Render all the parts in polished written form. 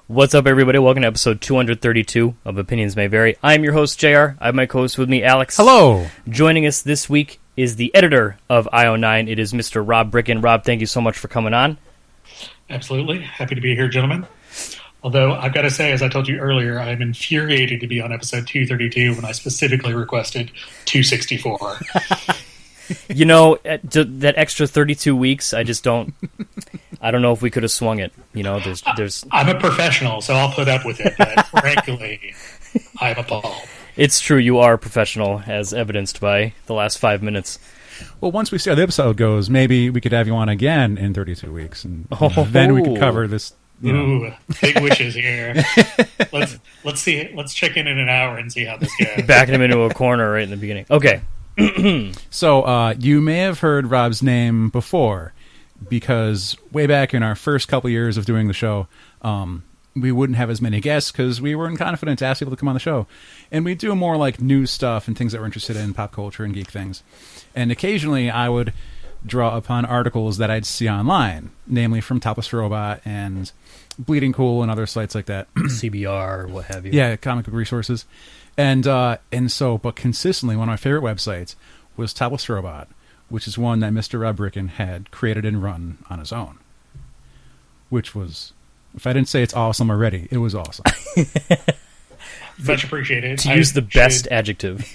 What's up, everybody? Welcome to episode 232 of Opinions May Vary. I'm your host, JR. I have my co-host with me, Alex. Hello. Joining us this week is the editor of io9. It is Mr. Rob Bricken. Rob, thank you so much for coming on. Absolutely. Happy to be here, gentlemen. Although, I've got to say, as I told you earlier, I'm infuriated to be on episode 232 when I specifically requested 264. You know, that extra 32 weeks, I don't know if we could have swung it. You know, there's. I'm a professional, so I'll put up with it, but frankly, I'm appalled. It's true, you are a professional, as evidenced by the last 5 minutes. Well, once we see how the episode goes, maybe we could have you on again in 32 weeks, and then we could cover this. Ooh, big wishes here. Let's see. Let's check in an hour and see how this goes. Backing him into a corner right in the beginning. Okay. So you may have heard Rob's name before, because way back in our first couple years of doing the show, we wouldn't have as many guests because we weren't confident to ask people to come on the show. And we do more like news stuff and things that we're interested in, pop culture and geek things. And occasionally I would draw upon articles that I'd see online, namely from Topless Robot and Bleeding Cool and other sites like that. CBR, what have you. Yeah, comic book resources. And so, but consistently, one of my favorite websites was Topless Robot, which is one that Mr. Rob Bricken had created and run on his own. Which was, if I didn't say it's awesome already, it was awesome. Much appreciated. To use the best adjective.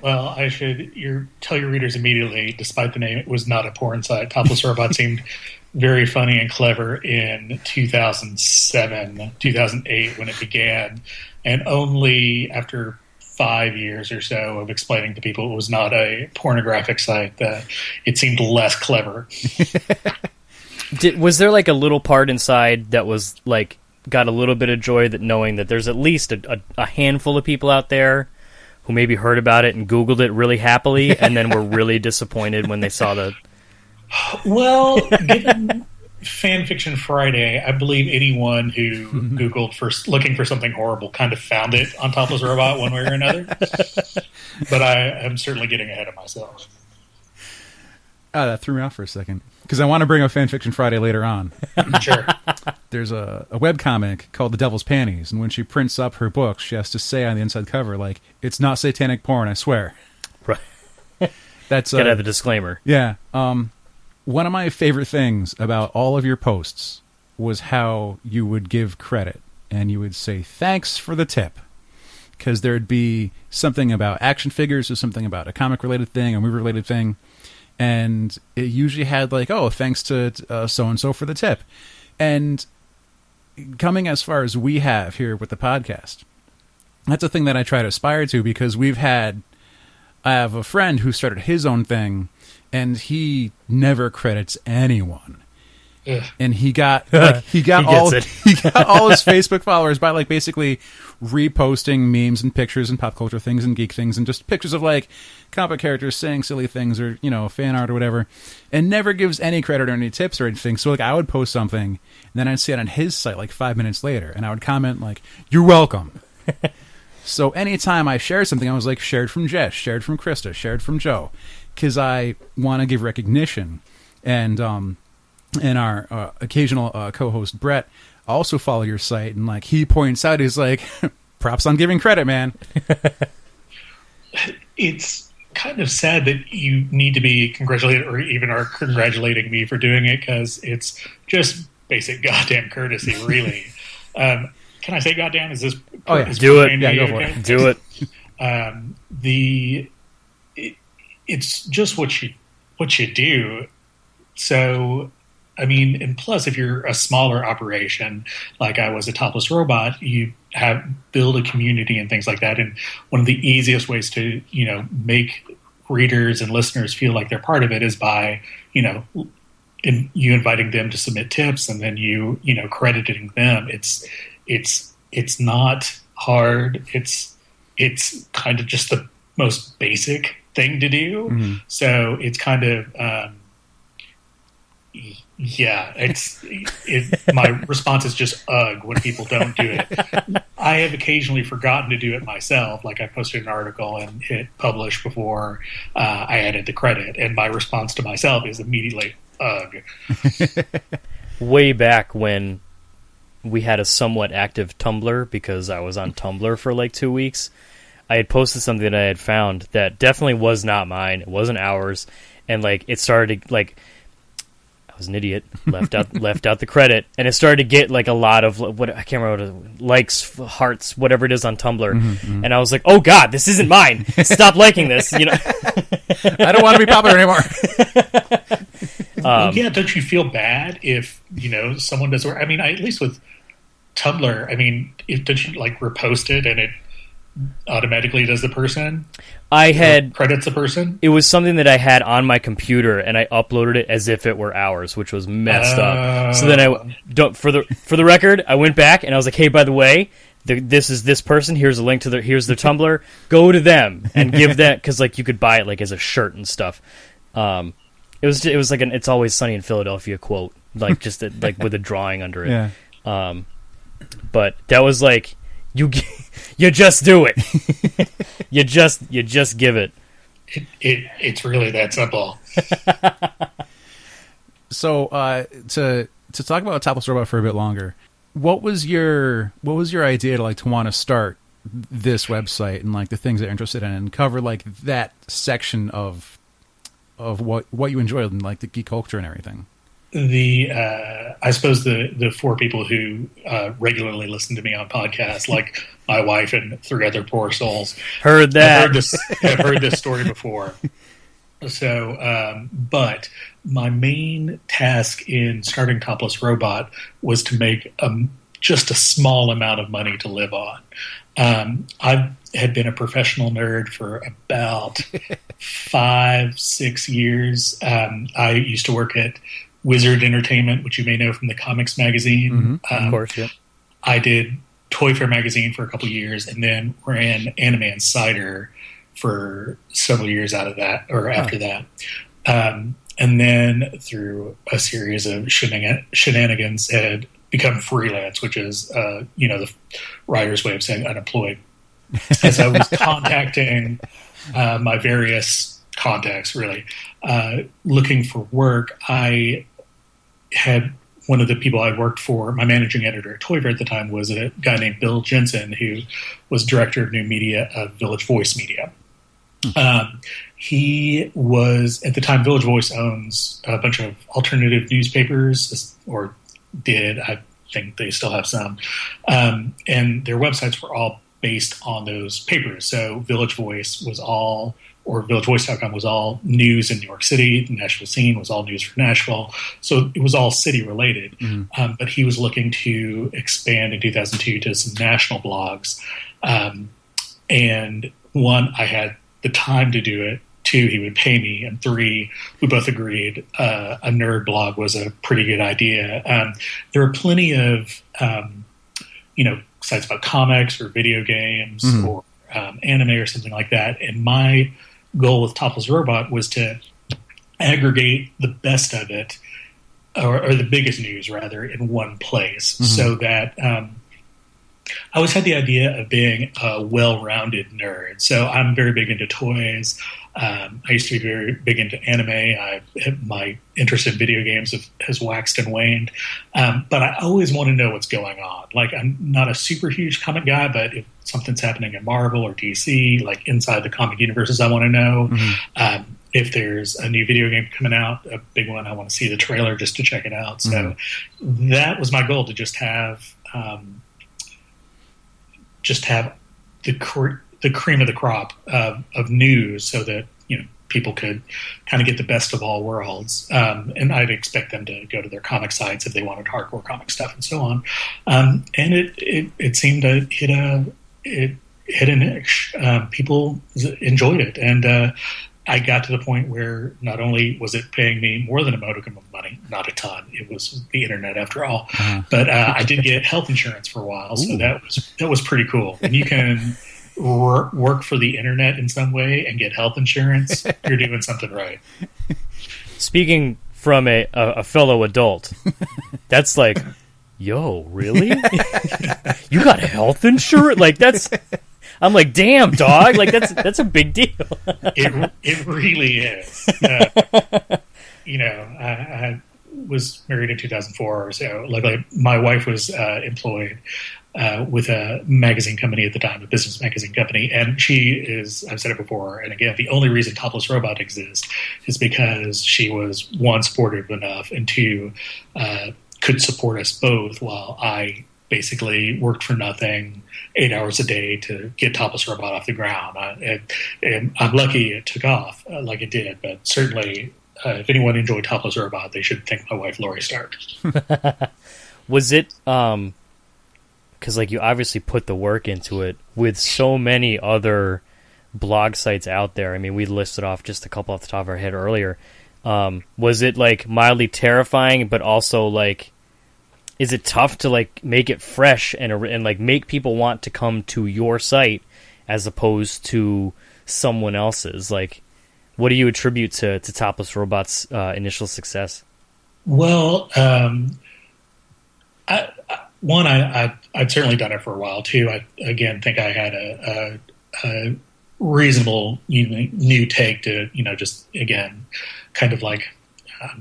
Well, I should tell your readers immediately, despite the name, it was not a porn site. Topless Robot seemed very funny and clever in 2007, 2008 when it began. And only after 5 years or so of explaining to people it was not a pornographic site that it seemed less clever. Was there like a little part inside that was like got a little bit of joy that knowing that there's at least a handful of people out there who maybe heard about it and Googled it really happily and then were really disappointed when they saw the... Well, given Fanfiction Friday, I believe anyone who Googled for looking for something horrible kind of found it on Topless Robot one way or another. But I am certainly getting ahead of myself. Oh, that threw me off for a second. Because I want to bring up Fanfiction Friday later on. Sure. There's a webcomic called The Devil's Panties, and when she prints up her book, she has to say on the inside cover, like, it's not satanic porn, I swear. Right. That's gotta have a disclaimer. Yeah. One of my favorite things about all of your posts was how you would give credit, and you would say, thanks for the tip. Because there'd be something about action figures or something about a comic-related thing, a movie-related thing, and it usually had like, oh, thanks to so-and-so for the tip. And coming as far as we have here with the podcast, that's a thing that I try to aspire to, because I have a friend who started his own thing, and he never credits anyone. Ugh. And he got all his Facebook followers by like basically reposting memes and pictures and pop culture things and geek things and just pictures of like comic characters saying silly things or, you know, fan art or whatever, and never gives any credit or any tips or anything. So like I would post something and then I'd see it on his site like 5 minutes later and I would comment like, you're welcome. So anytime I shared something, I was like, shared from Jess, shared from Krista, shared from Joe, because I want to give recognition. And our occasional co-host Brett also follow your site, and like he points out, he's like, props on giving credit, man. It's kind of sad that you need to be congratulated or even are congratulating me for doing it, because it's just basic goddamn courtesy, really. Can I say goddamn? Is this? Oh yeah, do it. Yeah, go for it. Do it. It's just what you do. So, I mean, and plus, if you're a smaller operation, like I was a Topless Robot, you build a community and things like that. And one of the easiest ways to, you know, make readers and listeners feel like they're part of it is by, you know, you inviting them to submit tips and then you know, crediting them. It's not hard. It's kind of just the most basic thing to do. Mm-hmm. So it's kind of, yeah, my response is just ugh when people don't do it. I have occasionally forgotten to do it myself. Like I posted an article and hit publish before I added the credit, and my response to myself is immediately ugh. Way back when we had a somewhat active Tumblr because I was on Tumblr for like 2 weeks. I had posted something that I had found that definitely was not mine. It wasn't ours. And like it started to, like, I was an idiot, left out the credit, and it started to get like a lot of what I can't remember what likes, hearts, whatever it is on Tumblr. And I was like, oh God, this isn't mine. Stop liking this. You know, I don't want to be popular anymore. Yeah, don't you feel bad if someone does work? I mean, at least with Tumblr, I mean, don't you like repost it and it automatically does the person? I had credits the person. It was something that I had on my computer, and I uploaded it as if it were ours, which was messed up. So then for the record, I went back and I was like, hey, by the way, this is this person. Here's a link to here's their Tumblr. Go to them and give that, because like you could buy it like as a shirt and stuff. It was like an "It's Always Sunny in Philadelphia" quote, like just like with a drawing under it. Yeah. But that was like you just do it. you just give it. It's really that simple. So to talk about Topless Robot for a bit longer, what was your idea to want to start this website and like the things that you're interested in and cover like that section of what you enjoy and like the geek culture and everything? I suppose the four people who regularly listen to me on podcasts, like my wife and three other poor souls, heard that. Have heard this story before. So, but my main task in starting Topless Robot was to make just a small amount of money to live on. I had been a professional nerd for about 5-6 years. I used to work at Wizard Entertainment, which you may know from the comics magazine. Of course, yeah. I did Toy Fair magazine for a couple of years, and then ran Anime Insider for several years after that. And then through a series of shenanigans, had become freelance, which is the writer's way of saying unemployed. As I was contacting my various contacts, really looking for work, I had one of the people I worked for, my managing editor at Toy Fair at the time, was a guy named Bill Jensen, who was director of new media of Village Voice Media. He was, at the time, Village Voice owns a bunch of alternative newspapers, or did. I think they still have some. And their websites were all based on those papers. So Village Voice was all, or villagevoice.com was all news in New York City. The Nashville Scene was all news for Nashville. So it was all city related. But he was looking to expand in 2002 to some national blogs. And one, I had the time to do it. 2, he would pay me. And 3, we both agreed a nerd blog was a pretty good idea. There are plenty of, sites about comics or video games or anime or something like that. And my goal with Topless Robot was to aggregate the best of it, or the biggest news, rather, in one place, so that I always had the idea of being a well-rounded nerd. So I'm very big into toys. I used to be very big into anime. My interest in video games has waxed and waned. But I always want to know what's going on. Like, I'm not a super huge comic guy, but if something's happening in Marvel or DC, like inside the comic universes, I want to know. If there's a new video game coming out, a big one, I want to see the trailer just to check it out. So that was my goal, to just have the cream of the crop of news, so that people could kind of get the best of all worlds. And I'd expect them to go to their comic sites if they wanted hardcore comic stuff and so on. And it seemed to hit a niche. People enjoyed it, and I got to the point where not only was it paying me more than a modicum of money, not a ton, it was the internet after all, but I did get health insurance for a while, so that was pretty cool. And you can work for the internet in some way and get health insurance, you're doing something right. Speaking from a fellow adult, that's like, yo, really? You got health insurance? Like, that's... I'm like, damn, dog! Like, that's a big deal. It really is. was married in 2004 or so. Like my wife was employed with a magazine company at the time, a business magazine company, and she is, I've said it before, and again, the only reason Topless Robot exists is because she was, one, supportive enough, and two, could support us both while I basically worked for nothing 8 hours a day to get Topless Robot off the ground. And I'm lucky it took off like it did, but certainly if anyone enjoyed Topless Robot, they should thank my wife, Lori Stark. Was it... because like you obviously put the work into it with so many other blog sites out there. I mean, we listed off just a couple off the top of our head earlier. Was it like mildly terrifying, but also like, is it tough to like make it fresh and like make people want to come to your site as opposed to someone else's? Like, what do you attribute to Topless Robot's initial success? Well, I'd certainly done it for a while too. I again think I had a reasonable new take to just again kind of like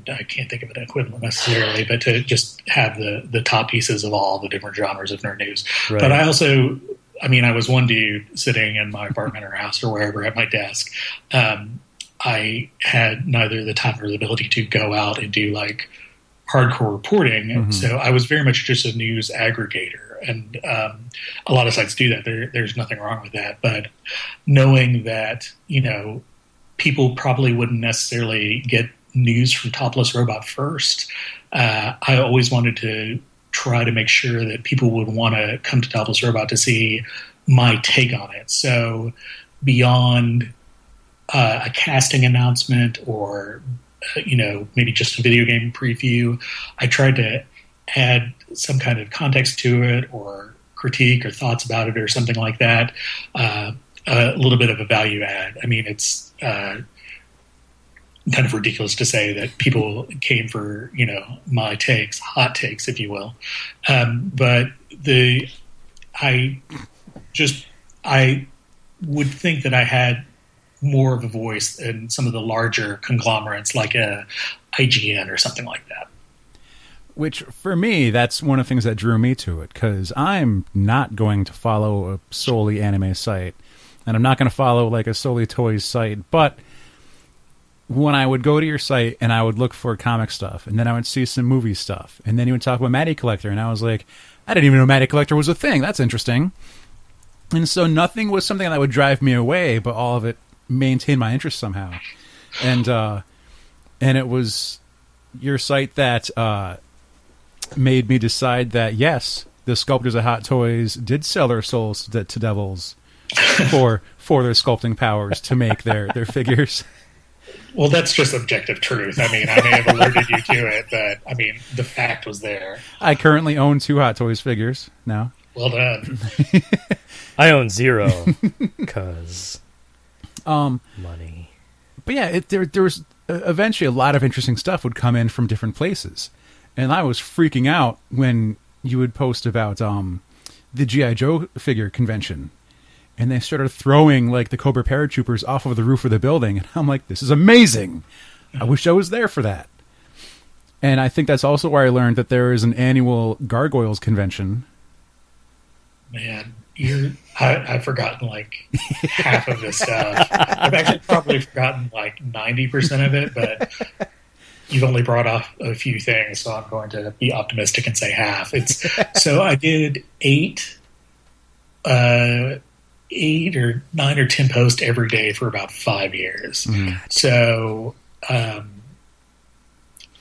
I can't think of an equivalent necessarily, but to just have the top pieces of all the different genres of nerd news. Right. But I also, I mean, I was one dude sitting in my apartment or house or wherever at my desk. I had neither the time or the ability to go out and do like hardcore reporting. Mm-hmm. So I was very much just a news aggregator. And a lot of sites do that. There's nothing wrong with that. But knowing that, people probably wouldn't necessarily get news from Topless Robot first, I always wanted to try to make sure that people would want to come to Topless Robot to see my take on it. So beyond a casting announcement or maybe just a video game preview, I tried to add some kind of context to it or critique or thoughts about it or something like that. A little bit of a value add. I mean, it's kind of ridiculous to say that people came for, my takes, hot takes, if you will. But I would think that I had more of a voice in some of the larger conglomerates like a IGN or something like that. Which, for me, that's one of the things that drew me to it, because I'm not going to follow a solely anime site, and I'm not going to follow like a solely toys site, but when I would go to your site and I would look for comic stuff, and then I would see some movie stuff, and then you would talk about Matty Collector, and I was like, I didn't even know Matty Collector was a thing. That's interesting. And so nothing was something that would drive me away, but all of it maintained my interest somehow. And it was your site that made me decide that, yes, the sculptors of Hot Toys did sell their souls to devils for their sculpting powers to make their figures. Well, that's just objective truth. I mean, I may have alerted you to it, but I mean, the fact was there. I currently own 2 Hot Toys figures now. Well done. I own 0 because money. But yeah, there was eventually a lot of interesting stuff would come in from different places, and I was freaking out when you would post about the G.I. Joe figure convention. And they started throwing like the Cobra paratroopers off of the roof of the building. And I'm like, this is amazing. I wish I was there for that. And I think that's also where I learned that there is an annual Gargoyles convention. Man, I've forgotten like half of this stuff. I've actually probably forgotten like 90% of it, but you've only brought off a few things. So I'm going to be optimistic and say half. So I did 8 or 9 or 10 posts every day for about 5 years. Mm. So,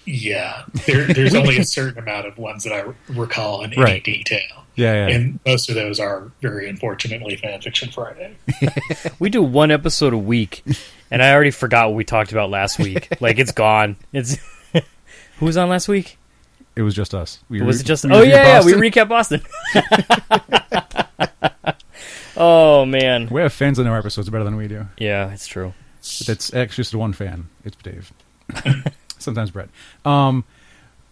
yeah, there's only a certain amount of ones that I recall in any detail. Yeah. And most of those are very unfortunately Fan Fiction Friday. We do 1 episode a week, and I already forgot what we talked about last week. Like, it's gone. Who was on last week? It was just us. Was it just? Oh yeah, we recap Boston. Oh, man. We have fans on our episodes better than we do. Yeah, it's true. That's actually just one fan. It's Dave. Sometimes Brett. But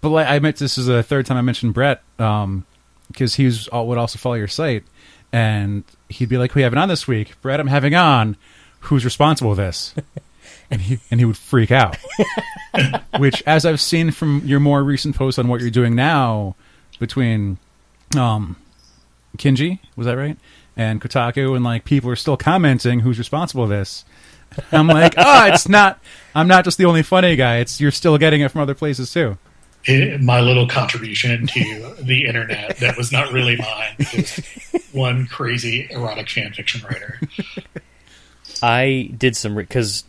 like, this is the 3rd time I mentioned Brett, because he would also follow your site, and he'd be like, we have it on this week. Brett, I'm having on. Who's responsible for this? and he would freak out. Which, as I've seen from your more recent posts on what you're doing now between Kinji, was that right? And Kotaku, and like people are still commenting who's responsible for this. I'm like, I'm not just the only funny guy. You're still getting it from other places too. My little contribution to the internet that was not really mine. Just one crazy erotic fan fiction writer. I did some because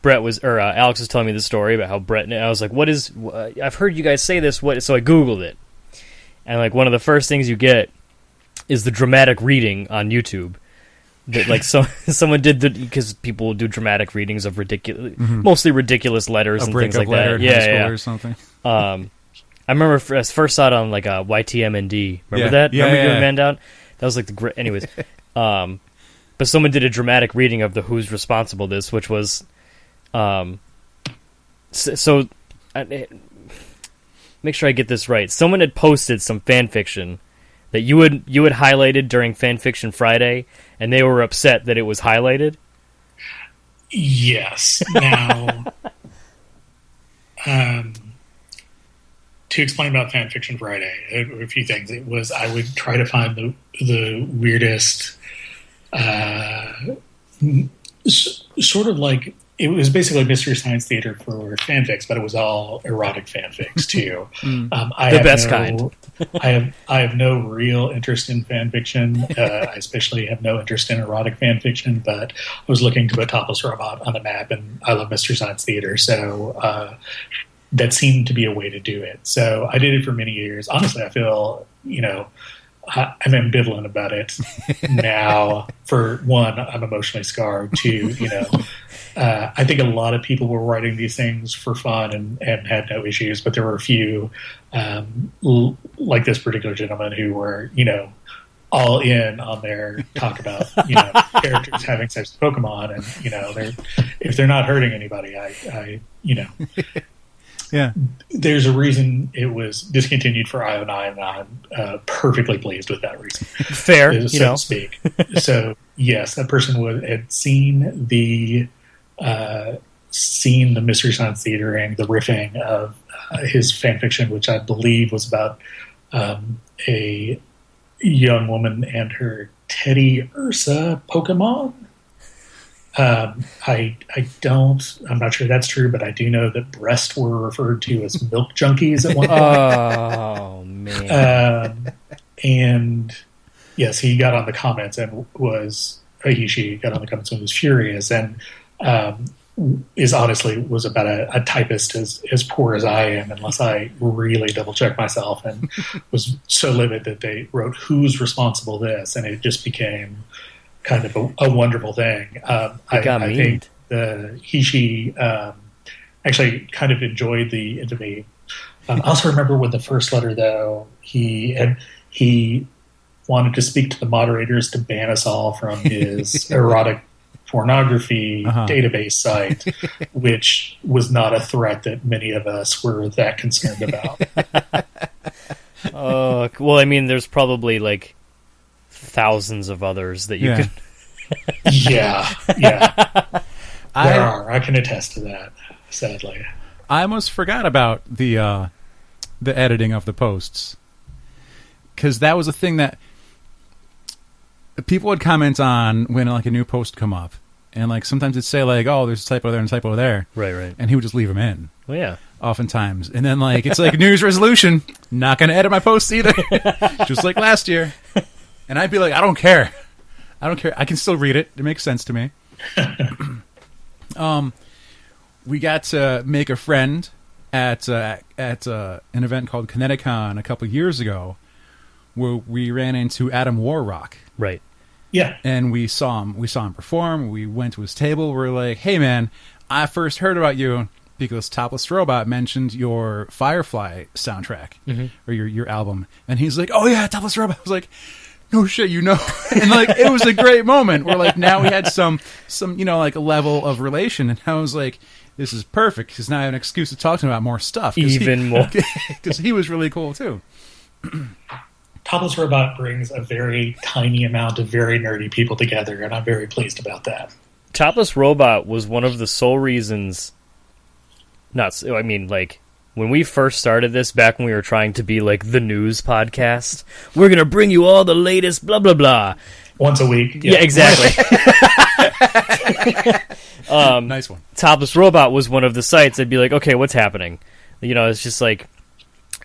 Alex was telling me the story about how Brett. And I was like, "What is? I've heard you guys say this. What?" So I Googled it, and like one of the first things you get is the dramatic reading on YouTube. That like someone did because people will do dramatic readings of mostly ridiculous letters and things like that. Yeah, or something. I remember I first saw it on like a YTMND. Remember that? Yeah, remember doing Man Down? That was like the great. Anyways, but someone did a dramatic reading of the Who's Responsible This, which was, make sure I get this right. Someone had posted some fan fiction that you had highlighted during Fan Fiction Friday, and they were upset that it was highlighted. Yes. Now, to explain about Fan Fiction Friday, a few things. It was I would try to find the weirdest, sort of like it was basically Mystery Science Theater for fanfics, but it was all erotic fanfics too. The best kind. I have no real interest in fan fiction. I especially have no interest in erotic fan fiction. But I was looking to put Topless Robot on the map, and I love Mystery Science Theater, so that seemed to be a way to do it. So I did it for many years. Honestly, I feel I'm ambivalent about it now. For one, I'm emotionally scarred. Two, I think a lot of people were writing these things for fun and had no issues, but there were a few, like this particular gentleman, who were, all in on their talk about, characters having sex with Pokemon, and if they're not hurting anybody, I Yeah. There's a reason it was discontinued for io9, and I'm perfectly pleased with that reason. Fair, so to speak. So, yes, that person had seen the Mystery Science Theatering, the riffing of his fan fiction, which I believe was about a young woman and her Teddy Ursa Pokemon. I'm not sure that's true, but I do know that breasts were referred to as milk junkies at one point. Oh, man. And yes, he got on the comments and she got on the comments and was furious, and was about a typist as poor as I am, unless I really double check myself, and was so livid that they wrote "Who's responsible this," and it just became kind of a wonderful thing. I think she actually kind of enjoyed the infamy. I also remember with the first letter, though, he wanted to speak to the moderators to ban us all from his erotic pornography database site, which was not a threat that many of us were that concerned about. Well, I mean, there's probably like thousands of others that you could. Yeah. There are. I can attest to that. Sadly, I almost forgot about the editing of the posts, because that was a thing that people would comment on when like a new post come up, and like sometimes it'd say like, "Oh, there's a typo there and a typo there," right, and he would just leave them in. Well, yeah. Oftentimes, and then like it's like New Year's resolution, not going to edit my posts either, just like last year. And I'd be like, I don't care. I can still read it. It makes sense to me. We got to make a friend at an event called Kineticon a couple years ago, where we ran into Adam Warrock. Right. Yeah. And we saw him perform. We went to his table. We're like, hey man, I first heard about you because Topless Robot mentioned your Firefly soundtrack, or your album. And he's like, oh yeah, Topless Robot. I was like, no shit, and like it was a great moment where like now we had some like a level of relation, and I was like, this is perfect because now I have an excuse to talk to him about more stuff, more, because he was really cool too. Topless Robot brings a very tiny amount of very nerdy people together, and I'm very pleased about that. Topless Robot was one of the sole reasons. When we first started this, back when we were trying to be like the news podcast, we're gonna bring you all the latest blah blah blah once a week. Yeah, exactly. Nice one. Topless Robot was one of the sites that'd be like, okay, what's happening? It's just like,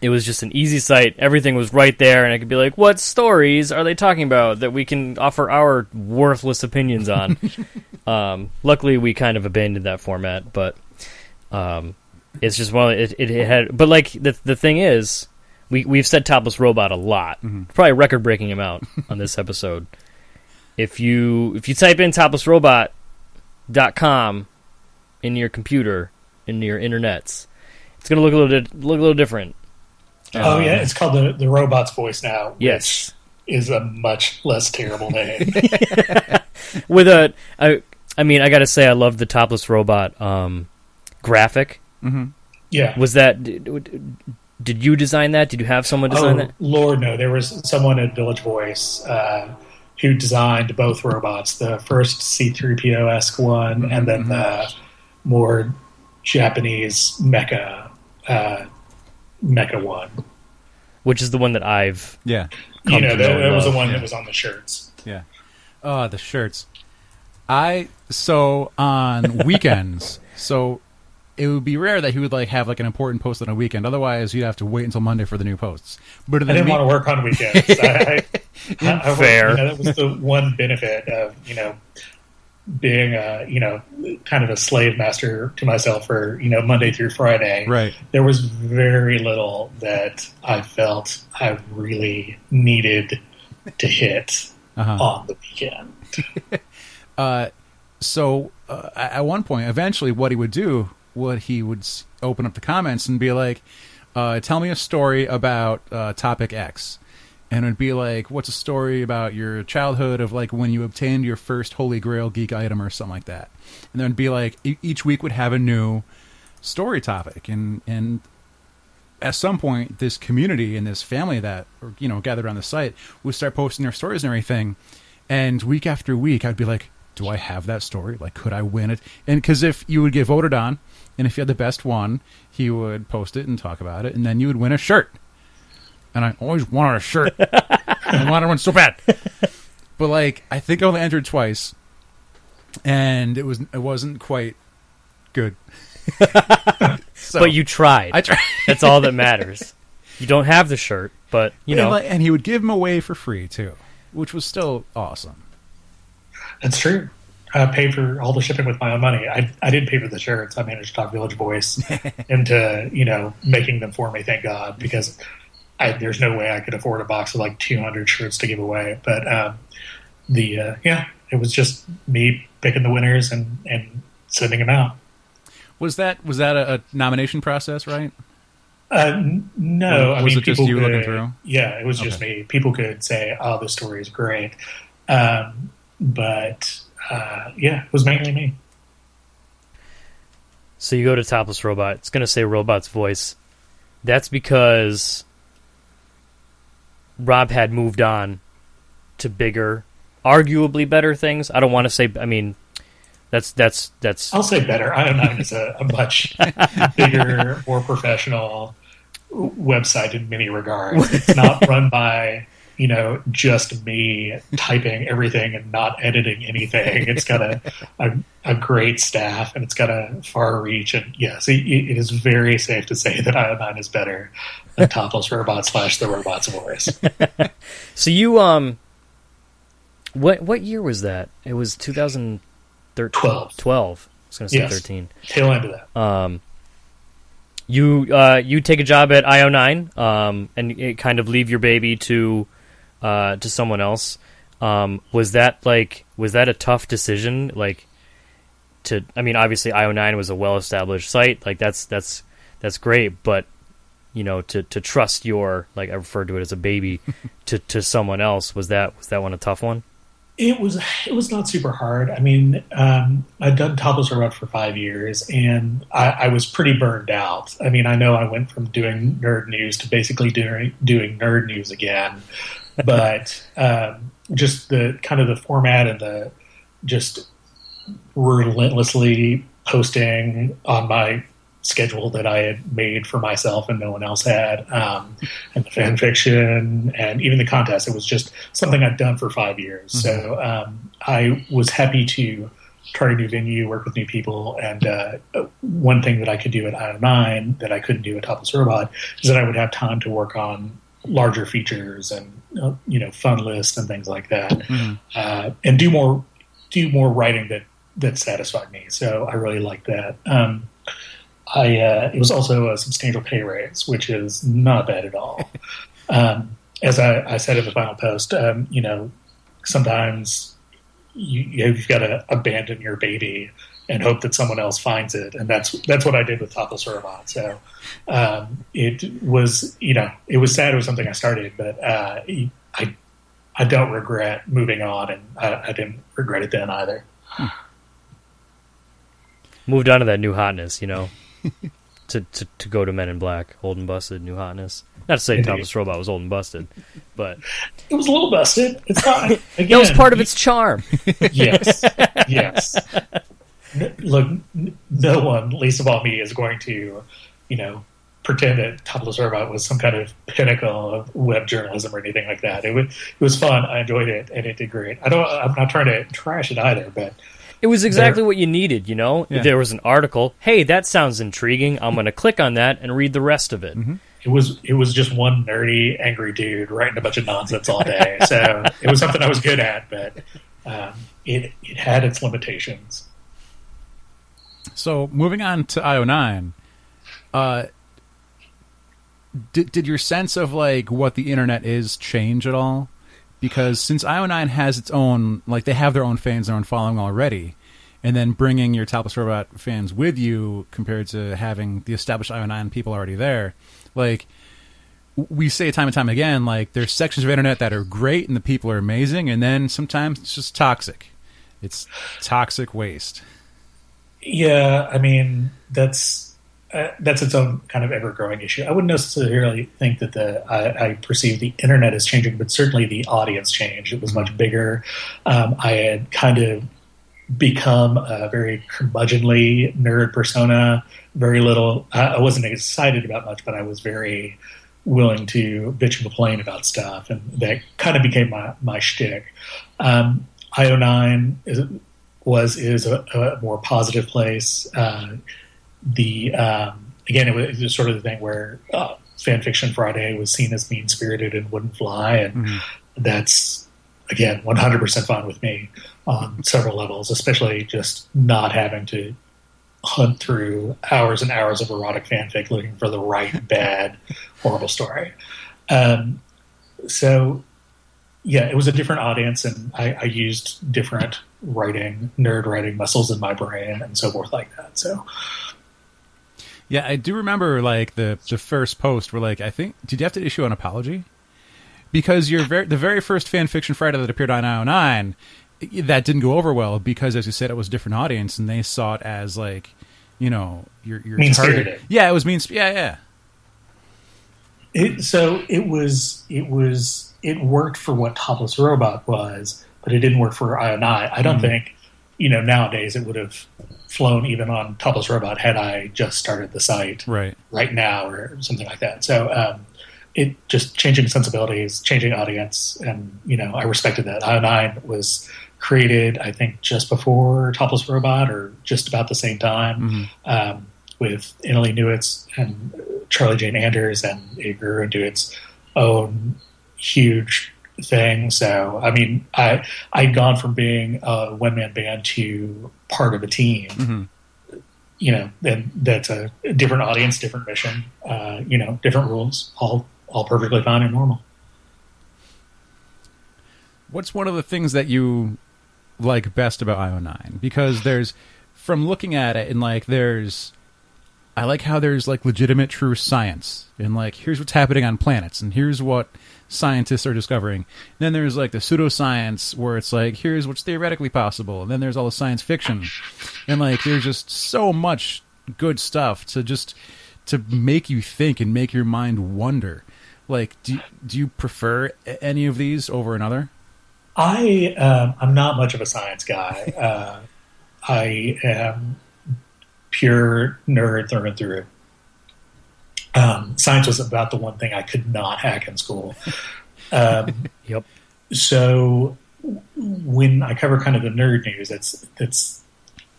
it was just an easy site. Everything was right there, and I could be like, what stories are they talking about that we can offer our worthless opinions on? Luckily, we kind of abandoned that format, but it's just it had. But like the thing is, we've said Topless Robot a lot, probably a record-breaking amount on this episode. If you type in toplessrobot.com in your computer, in your internets, it's gonna look a little different. Oh yeah, it's called the Robot's Voice now. Yes, which is a much less terrible name. I gotta say, I love the Topless Robot graphic. Mm-hmm. Yeah, was that? Did you design that? Did you have someone design that? Lord, no. There was someone at Village Voice who designed both robots. The first C-3PO-esque one, and then the more Japanese mecha one. Which is the one that I've... Yeah. That was the one that was on the shirts. Yeah. Oh, the shirts. So on weekends, it would be rare that he would have an important post on a weekend. Otherwise, you'd have to wait until Monday for the new posts. But I didn't want to work on weekends. Fair. That was the one benefit of being kind of a slave master to myself for Monday through Friday. Right. There was very little that I felt I really needed to hit on the weekend. So at one point, eventually, what he would do. He would open up the comments and be like, tell me a story about topic X. And it would be like, what's a story about your childhood of when you obtained your first Holy Grail geek item or something like that. And then it'd be like, each week would have a new story topic. And at some point, this community and this family that gathered on the site would start posting their stories and everything. And week after week, I'd be like, do I have that story? Could I win it? And because if you would get voted on, and if you had the best one, he would post it and talk about it, and then you would win a shirt. And I always wanted a shirt. I wanted one so bad. But I think I only entered twice, and it wasn't quite good. But you tried. I tried. That's all that matters. You don't have the shirt, but and he would give them away for free too, which was still awesome. That's true. I paid for all the shipping with my own money. I didn't pay for the shirts. I managed to talk Village Voice into making them for me. Thank God, because there's no way I could afford a box of 200 shirts to give away. But it was just me picking the winners and sending them out. Was that a nomination process, right? No, was it just you looking through? Yeah, it was just me. People could say, "Oh, this story is great," but. It was mainly me. So you go to Topless Robot. It's going to say Robot's Voice. That's because Rob had moved on to bigger, arguably better things. I don't want to say. I mean, that's. I'll say better. io9 is a much bigger, more professional website in many regards. It's not run by. Just me typing everything and not editing anything. It's got a great staff, and it's got a far reach. And yes, it is very safe to say that io9 is better than Topless Robot / the Robot's Voice. So you what year was that? It was 2013. 12. I was going to say 13. Tail end of that. You take a job at io9 and kind of leave your baby to someone else. Was that a tough decision? Obviously io9 was a well-established site. That's great, but to trust your, I referred to it as a baby, to someone else, was that one a tough one? It was not super hard. I mean, I'd done Topless Robot for 5 years, and I was pretty burned out. I mean, I know I went from doing nerd news to basically doing nerd news again. But just the kind of the format and the just relentlessly posting on my schedule that I had made for myself and no one else had, and the fan fiction and even the contest. It was just something I'd done for 5 years. Mm-hmm. So I was happy to try a new venue, work with new people, and one thing that I could do at io9 that I couldn't do at Topless Robot is that I would have time to work on larger features and fun lists and things like that, mm-hmm. And do more writing that satisfied me. So I really liked that. It was also a substantial pay raise, which is not bad at all. As I said in the final post, sometimes you've got to abandon your baby and hope that someone else finds it, and that's what I did with Topless Robot. So it was sad. It was something I started, but I don't regret moving on, and I didn't regret it then either. Moved on to that new hotness, to go to Men in Black, old and busted, new hotness. Not to say Topless Robot was old and busted, but it was a little busted. It's fine. Again, that was part of its charm. Yes. Look, no one, least of all me, is going to, pretend that Topless Robot was some kind of pinnacle of web journalism or anything like that. It was fun. I enjoyed it, and it did great. I'm not trying to trash it either, but it was exactly what you needed, Yeah. There was an article. Hey, that sounds intriguing. I'm going to click on that and read the rest of it. Mm-hmm. It was just one nerdy, angry dude writing a bunch of nonsense all day. So it was something I was good at, but it had its limitations. So moving on to io9, did your sense of what the internet is change at all? Because since io9 has its own, they have their own fans, their own following already, and then bringing your Topless Robot fans with you compared to having the established io9 people already there, we say time and time again, there's sections of internet that are great and the people are amazing, and then sometimes it's just toxic. It's toxic waste. Yeah, I mean, that's its own kind of ever-growing issue. I wouldn't necessarily think that I perceive the internet as changing, but certainly the audience changed. It was much bigger. I had kind of become a very curmudgeonly nerd persona. Very little. I wasn't excited about much, but I was very willing to bitch and complain about stuff, and that kind of became my shtick. io9 is a more positive place. Again, it was sort of the thing where Fan Fiction Friday was seen as mean-spirited and wouldn't fly, and that's, again, 100% fine with me on several levels, especially just not having to hunt through hours and hours of erotic fanfic looking for the right, bad, horrible story. So, yeah, it was a different audience, and I used different nerd writing muscles in my brain and so forth like that, so... Yeah, I do remember the first post where I think, did you have to issue an apology? Because the very first Fan Fiction Friday that appeared on io9, that didn't go over well because, as you said, it was a different audience and they saw it as your mean-spirited. Yeah, it was mean. Yeah. It worked for what Topless Robot was, but it didn't work for io9. I don't think nowadays it would have flown even on Topless Robot had I just started the site right now or something like that. So it just changing sensibilities, changing audience, and I respected that. io9 was created, I think, just before Topless Robot or just about the same time, with Annalee Newitz and Charlie Jane Anders, and it grew into its own huge thing. So, I mean, I'd gone from being a one-man band to part of a team. And that's a different audience, different mission, different rules, all perfectly fine and normal. What's one of the things that you like best about io9? Because from looking at it, and I like how there's legitimate true science, and here's what's happening on planets, and here's what scientists are discovering. And then there's the pseudoscience where it's here's what's theoretically possible, and then there's all the science fiction, and there's just so much good stuff to make you think and make your mind wonder. Do you prefer any of these over another? I'm not much of a science guy. I am pure nerd through and through. Science was about the one thing I could not hack in school. Yep. So when I cover kind of the nerd news, that's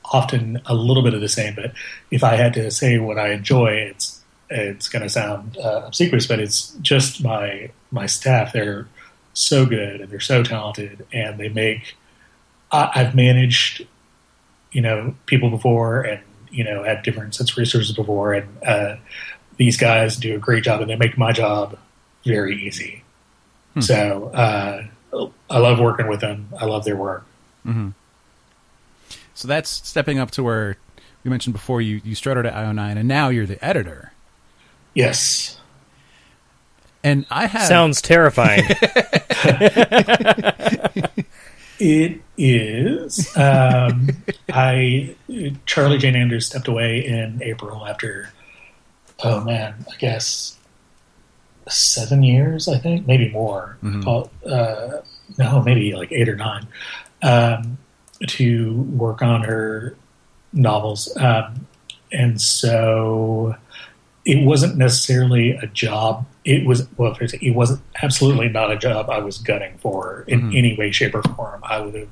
often a little bit of the same. But if I had to say what I enjoy, it's going to sound obsequious, but it's just my staff. They're so good and they're so talented, and they make. I've managed, people before, and had different sets of resources before, and these guys do a great job, and they make my job very easy. So I love working with them. I love their work. Mm-hmm. So that's stepping up to where we mentioned before you started at io9, and now you're the editor. Yes. And I have... Sounds terrifying. It is. Charlie Jane Anders stepped away in April after, I guess 7 years, I think, maybe more. Mm-hmm. No, maybe like 8 or 9, to work on her novels. And so it wasn't necessarily a job. It wasn't absolutely not a job I was gunning for in any way, shape, or form. I would have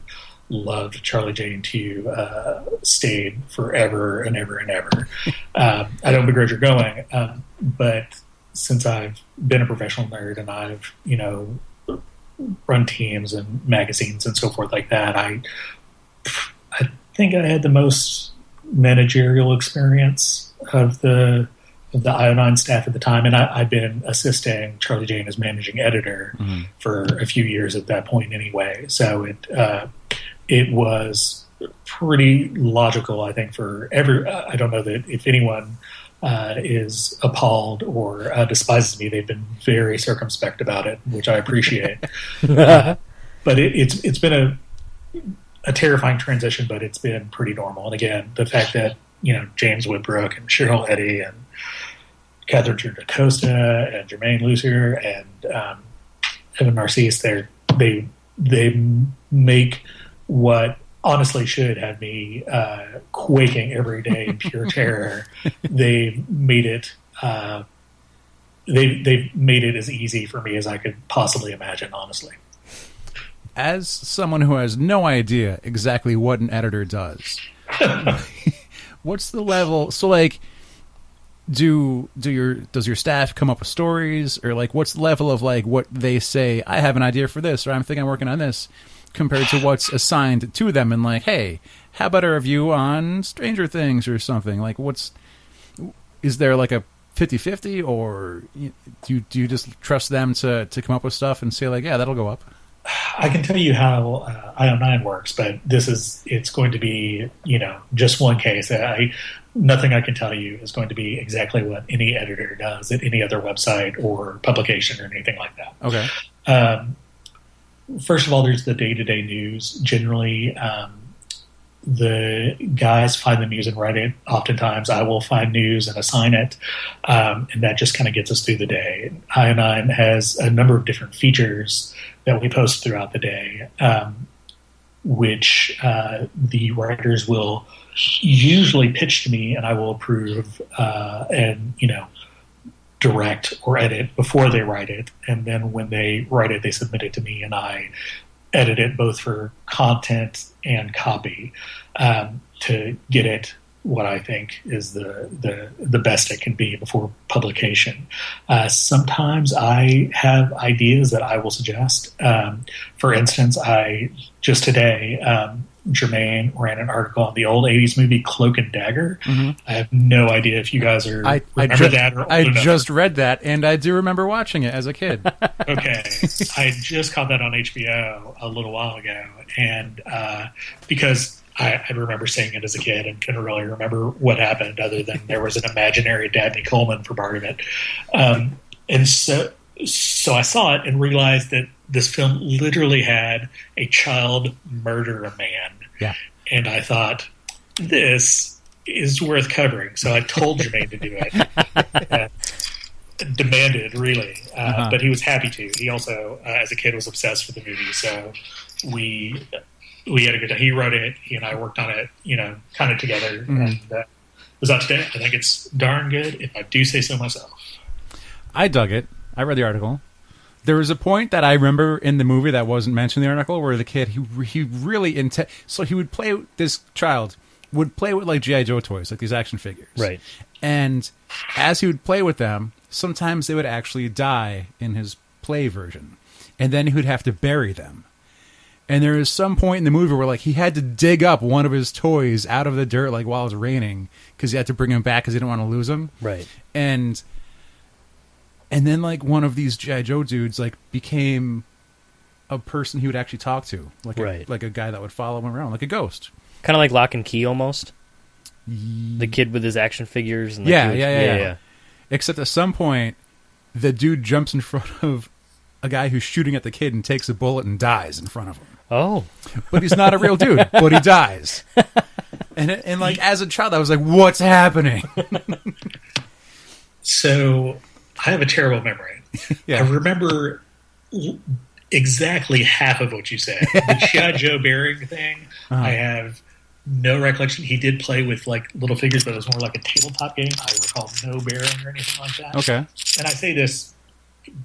loved Charlie Jane to stayed forever and ever and ever. I don't begrudge her going, but since I've been a professional nerd and I've run teams and magazines and so forth like that, I think I had the most managerial experience of the io9 staff at the time, and I'd been assisting Charlie Jane as managing editor for a few years at that point anyway. So it was pretty logical, I think, for I don't know that if anyone is appalled or despises me, they've been very circumspect about it, which I appreciate. But it's been a terrifying transition, but it's been pretty normal. And again, the fact that James Woodbrook and Cheryl Eddy and Catherine D'Acosta and Jermaine Lucier and Evan Narcisse, they make what honestly should have me quaking every day in pure terror. They've made it they've made it as easy for me as I could possibly imagine, honestly. As someone who has no idea exactly what an editor does, what's the level? So, like, does your staff come up with stories, or like what's the level of like what they say? I have an idea for this, or I'm thinking I'm working on this, compared to what's assigned to them, and like, hey, how about a review on Stranger Things or something? Like, is there like a 50-50, or do you just trust them to come up with stuff and say like, yeah, that'll go up? I can tell you how io9 works, but it's going to be, just one case. Nothing I can tell you is going to be exactly what any editor does at any other website or publication or anything like that. Okay. First of all, there's the day-to-day news. Generally, the guys find the news and write it. Oftentimes, I will find news and assign it, and that just kind of gets us through the day. io9 has a number of different features that we post throughout the day, which the writers will usually pitch to me, and I will approve and direct or edit before they write it, and then when they write it, they submit it to me, and I edit it both for content and copy to get it what I think is the best it can be before publication. Sometimes I have ideas that I will suggest. For instance, just today, Jermaine ran an article on the old 80s movie Cloak and Dagger. Mm-hmm. I have no idea if you guys are remember that or I just read that, and I do remember watching it as a kid. Okay. I just caught that on HBO a little while ago, and because I remember seeing it as a kid and couldn't really remember what happened other than there was an imaginary Dabney Coleman for part of it. And so I saw it and realized that this film literally had a child murder a man. Yeah. And I thought, this is worth covering. So I told Jermaine to do it. Demanded, really. But he was happy to. He also, as a kid, was obsessed with the movie. So we we had a good time. He wrote it. He and I worked on it, kind of together. And it was out today. I think it's darn good, if I do say so myself. I dug it. I read the article. There was a point that I remember in the movie that wasn't mentioned in the article where the kid, he really so he would play, this child would play with like G.I. Joe toys, like these action figures. Right. And as he would play with them, sometimes they would actually die in his play version. And then he would have to bury them. And there is some point in the movie where like he had to dig up one of his toys out of the dirt like while it was raining because he had to bring him back because he didn't want to lose him. Right. And then, like, one of these G.I. Joe dudes, like, became a person he would actually talk to. Like, like a guy that would follow him around, like a ghost. Kind of like Lock and Key, almost. The kid with his action figures. And yeah. Except at some point, the dude jumps in front of a guy who's shooting at the kid and takes a bullet and dies in front of him. Oh. But he's not a real dude, but he dies. And like, as a child, I was like, what's happening? So... I have a terrible memory. Yeah. I remember exactly half of what you said. The G.I. Joe bearing thing, I have no recollection. He did play with like little figures, but it was more like a tabletop game. I recall no bearing or anything like that. Okay. And I say this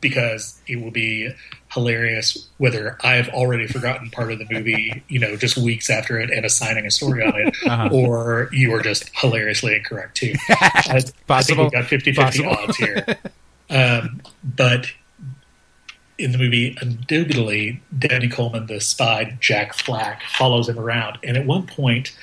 because it will be hilarious whether I've already forgotten part of the movie, just weeks after it and assigning a story on it, or you are just hilariously incorrect too. I think we've got 50-50 odds here. But in the movie, indubitably, Danny Coleman, the spy, Jack Flack, follows him around, and at one point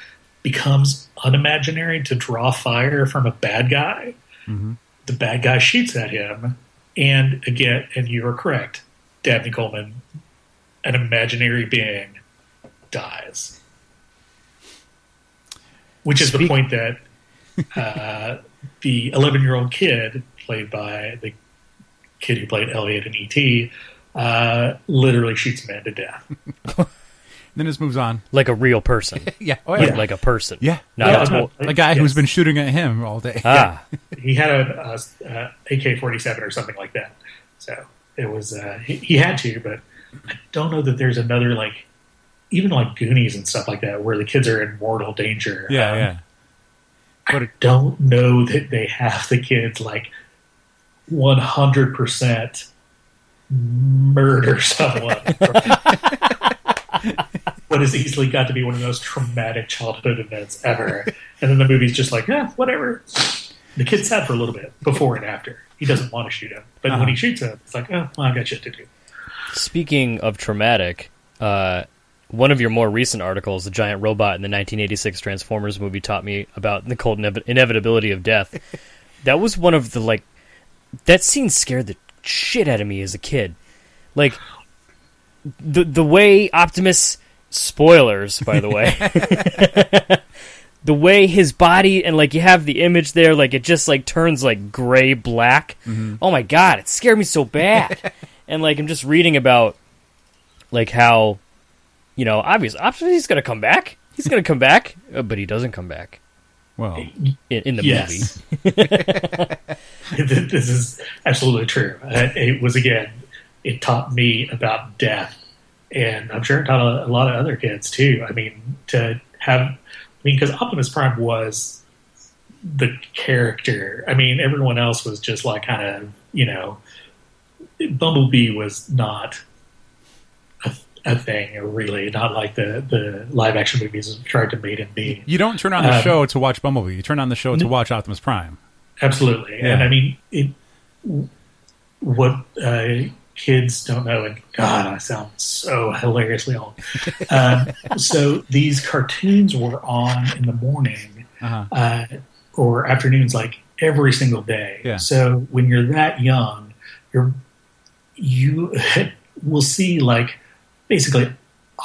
becomes unimaginary to draw fire from a bad guy. Mm-hmm. The bad guy shoots at him, and again, and you are correct, Danny Coleman, an imaginary being, dies. Which is the point that the 11-year-old kid, played by the kid who played Elliot in E.T., literally shoots a man to death. Then this moves on. Like a real person. Yeah. Oh, yeah. Like a person. Yeah. Not a guy who's been shooting at him all day. Ah. He had a AK-47 or something like that. So it was, he had to, but I don't know that there's another, like, even like Goonies and stuff like that, where the kids are in mortal danger. Yeah. I don't know that they have the kids, like, 100% murder someone. What has easily got to be one of the most traumatic childhood events ever. And then the movie's just like, whatever. The kid's sad for a little bit, before and after. He doesn't want to shoot him. But when he shoots him, it's like, I've got shit to do. Speaking of traumatic, one of your more recent articles, The Giant Robot in the 1986 Transformers movie, taught me about the cold inevitability of death. That was one of the, like, that scene scared the shit out of me as a kid. Like, the way Optimus, spoilers, by the way, the way his body, and, like, you have the image there, like, it just, like, turns, like, gray-black. Mm-hmm. Oh, my God, it scared me so bad. And, like, I'm just reading about, like, how, obviously, Optimus, he's going to come back. He's going to come back, but he doesn't come back. Well, in the movie. This is absolutely true. It was, again, it taught me about death. And I'm sure it taught a lot of other kids, too. I mean, because Optimus Prime was the character. I mean, everyone else was just like kind of, Bumblebee was not a thing, really, not like the live action movies tried to make him be. You don't turn on the show to watch Bumblebee. You turn on the show to watch Optimus Prime. Absolutely. Yeah. And I mean, what kids don't know, and God, I sound so hilariously old. So these cartoons were on in the morning or afternoons, like every single day. Yeah. So when you're that young, you will see, like, basically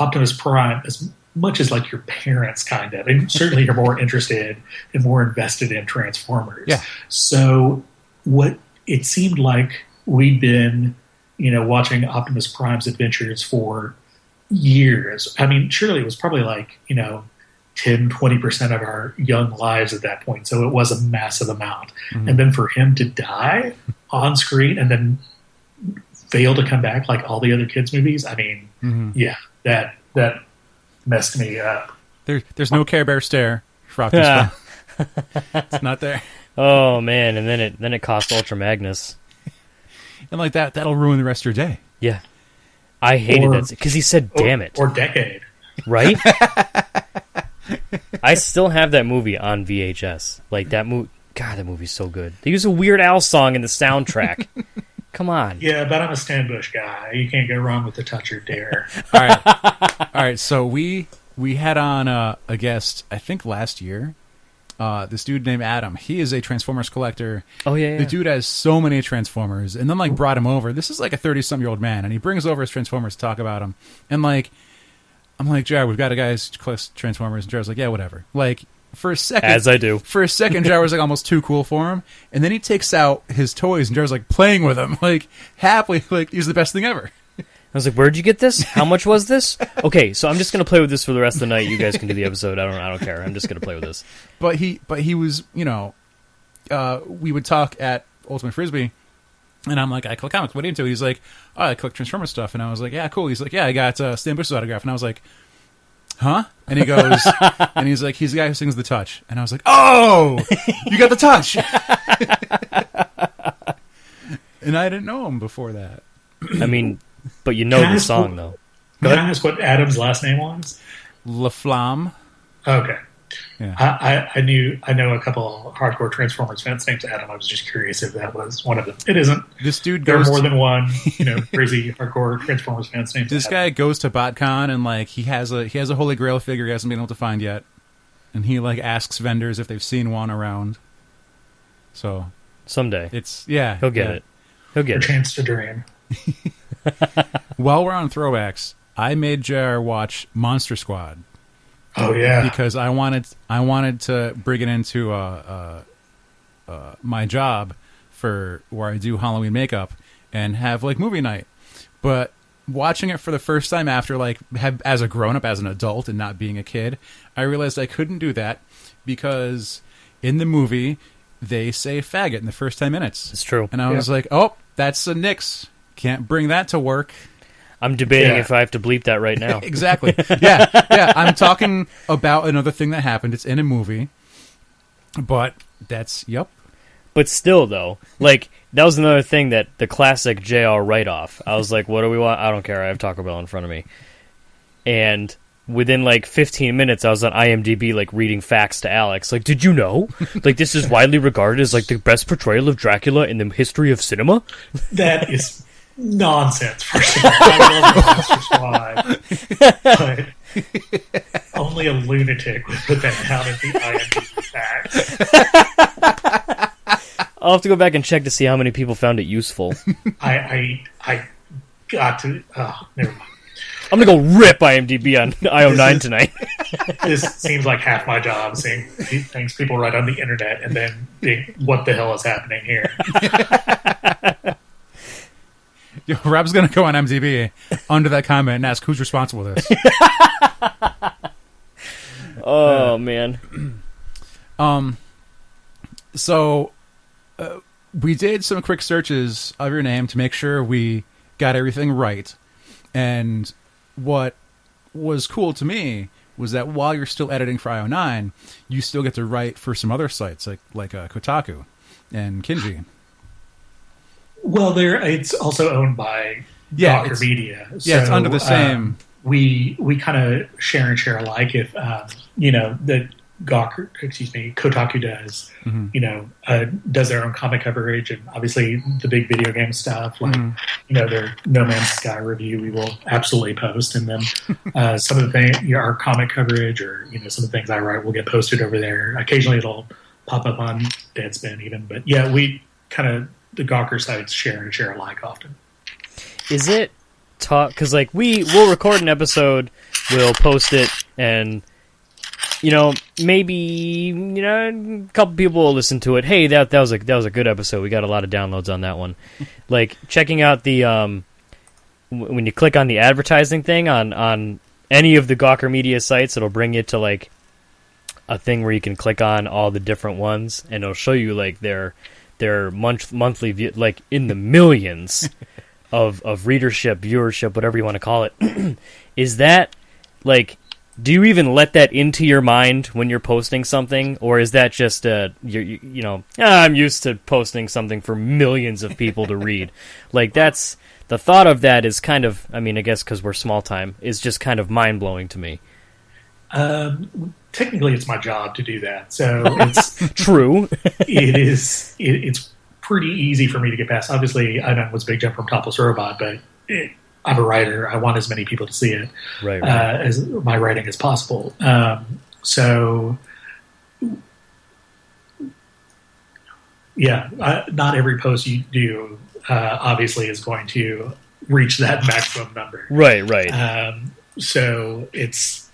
Optimus Prime as much as like your parents, kind of, and certainly you're more interested and more invested in Transformers. Yeah. So what it seemed like we'd been, watching Optimus Prime's adventures for years. I mean, surely it was probably like, 10-20% of our young lives at that point. So it was a massive amount. Mm-hmm. And then for him to die on screen and then fail to come back like all the other kids' movies, I mean, yeah, that messed me up. There's no Care Bear stare for Optimus Prime. It's not there. Oh man, and then it cost Ultra Magnus. And like that'll ruin the rest of your day. Yeah. I hated that because he said damn it. Or decade. Right? I still have that movie on VHS. Like that movie, God, that movie's so good. They use a Weird Al song in the soundtrack. Come on. Yeah, but I'm a Stan Bush guy. You can't go wrong with the Touch or Dare. All right. So we had on a guest, I think last year. This dude named Adam. He is a Transformers collector. Oh yeah. The dude has so many Transformers, and then like brought him over. This is like a 30-something-year-old man, and he brings over his Transformers to talk about them. And like, I'm like, Jared, we've got a guy who collects Transformers, and Jared's like, yeah, whatever. Like for a second, as I do. For a second, Jared was like almost too cool for him, and then he takes out his toys, and Jared's like playing with them, like happily, like he's the best thing ever. I was like, "Where'd you get this? How much was this?" Okay, so I'm just gonna play with this for the rest of the night. You guys can do the episode. I don't care. I'm just gonna play with this. But he was, you know, we would talk at Ultimate Frisbee, and I'm like, I collect comics. What are you into? He's like, oh, I collect Transformers stuff, and I was like, yeah, cool. He's like, yeah, I got Stan Bush's autograph, and I was like, huh? And he goes, and he's like, he's the guy who sings The Touch, and I was like, oh, you got The Touch. And I didn't know him before that. I mean. But you know the song, though. Can I ask what Adam's last name was? La Flamme. Okay. Yeah. I know a couple hardcore Transformers fans named Adam. I was just curious if that was one of them. It isn't. This dude there goes are more than one, crazy hardcore Transformers fans named This Adam. guy goes to BotCon and like he has a Holy Grail figure he hasn't been able to find yet. And he like asks vendors if they've seen one around. So someday. He'll get it. He'll get a chance to dream. While we're on throwbacks, I made JR watch Monster Squad. Oh yeah, because I wanted to bring it into my job for where I do Halloween makeup and have like movie night. But watching it for the first time after as a grown up, as an adult, and not being a kid, I realized I couldn't do that because in the movie they say faggot in the first 10 minutes. It's true, and I was like, oh, that's a nix. Can't bring that to work. I'm debating if I have to bleep that right now. Exactly. Yeah. I'm talking about another thing that happened. It's in a movie. But yep. But still, though, like, that was another thing that the classic JR write-off. I was like, what do we want? I don't care. I have Taco Bell in front of me. And within, 15 minutes, I was on IMDb, reading facts to Alex. Like, did you know? This is widely regarded as, the best portrayal of Dracula in the history of cinema? That is nonsense, first of all. I love Monster Squad, but only a lunatic would put that down in the IMDb facts. I'll have to go back and check to see how many people found it useful. I got to... Oh, never mind. I'm going to go rip IMDb on io9 tonight. This seems like half my job, seeing things people write on the internet and then think, what the hell is happening here? Yo, Rob's going to go on IMDb under that comment and ask who's responsible for this. Oh, man. So we did some quick searches of your name to make sure we got everything right. And what was cool to me was that while you're still editing for io9, you still get to write for some other sites like Kotaku and Kinji. Well, it's also owned by Gawker Media. Yeah, it's under the same. We kind of share and share alike. If the Kotaku does, does their own comic coverage, and obviously the big video game stuff, their No Man's Sky review, we will absolutely post, and then some of the things, our comic coverage, or some of the things I write will get posted over there. Occasionally, it'll pop up on Deadspin, even, but yeah, we kind of. The Gawker sites share alike often. Is it because we'll record an episode, we'll post it, and maybe a couple people will listen to it. Hey, that was a good episode. We got a lot of downloads on that one. Checking out the when you click on the advertising thing on any of the Gawker Media sites, it'll bring you to a thing where you can click on all the different ones, and it'll show you their monthly view, in the millions of readership, viewership, whatever you want to call it. Is that Do you even let that into your mind when you're posting something, or is that just I'm used to posting something for millions of people to read? Like, that's the thought of that is kind of, I mean, I guess because we're small time, is just kind of mind blowing to me. Technically, it's my job to do that, so it's true. It's pretty easy for me to get past. Obviously, I know it was a big jump from Topless Robot, but I'm a writer. I want as many people to see it right. As my writing as possible. So, yeah, not every post you do obviously is going to reach that maximum number. Right. So it's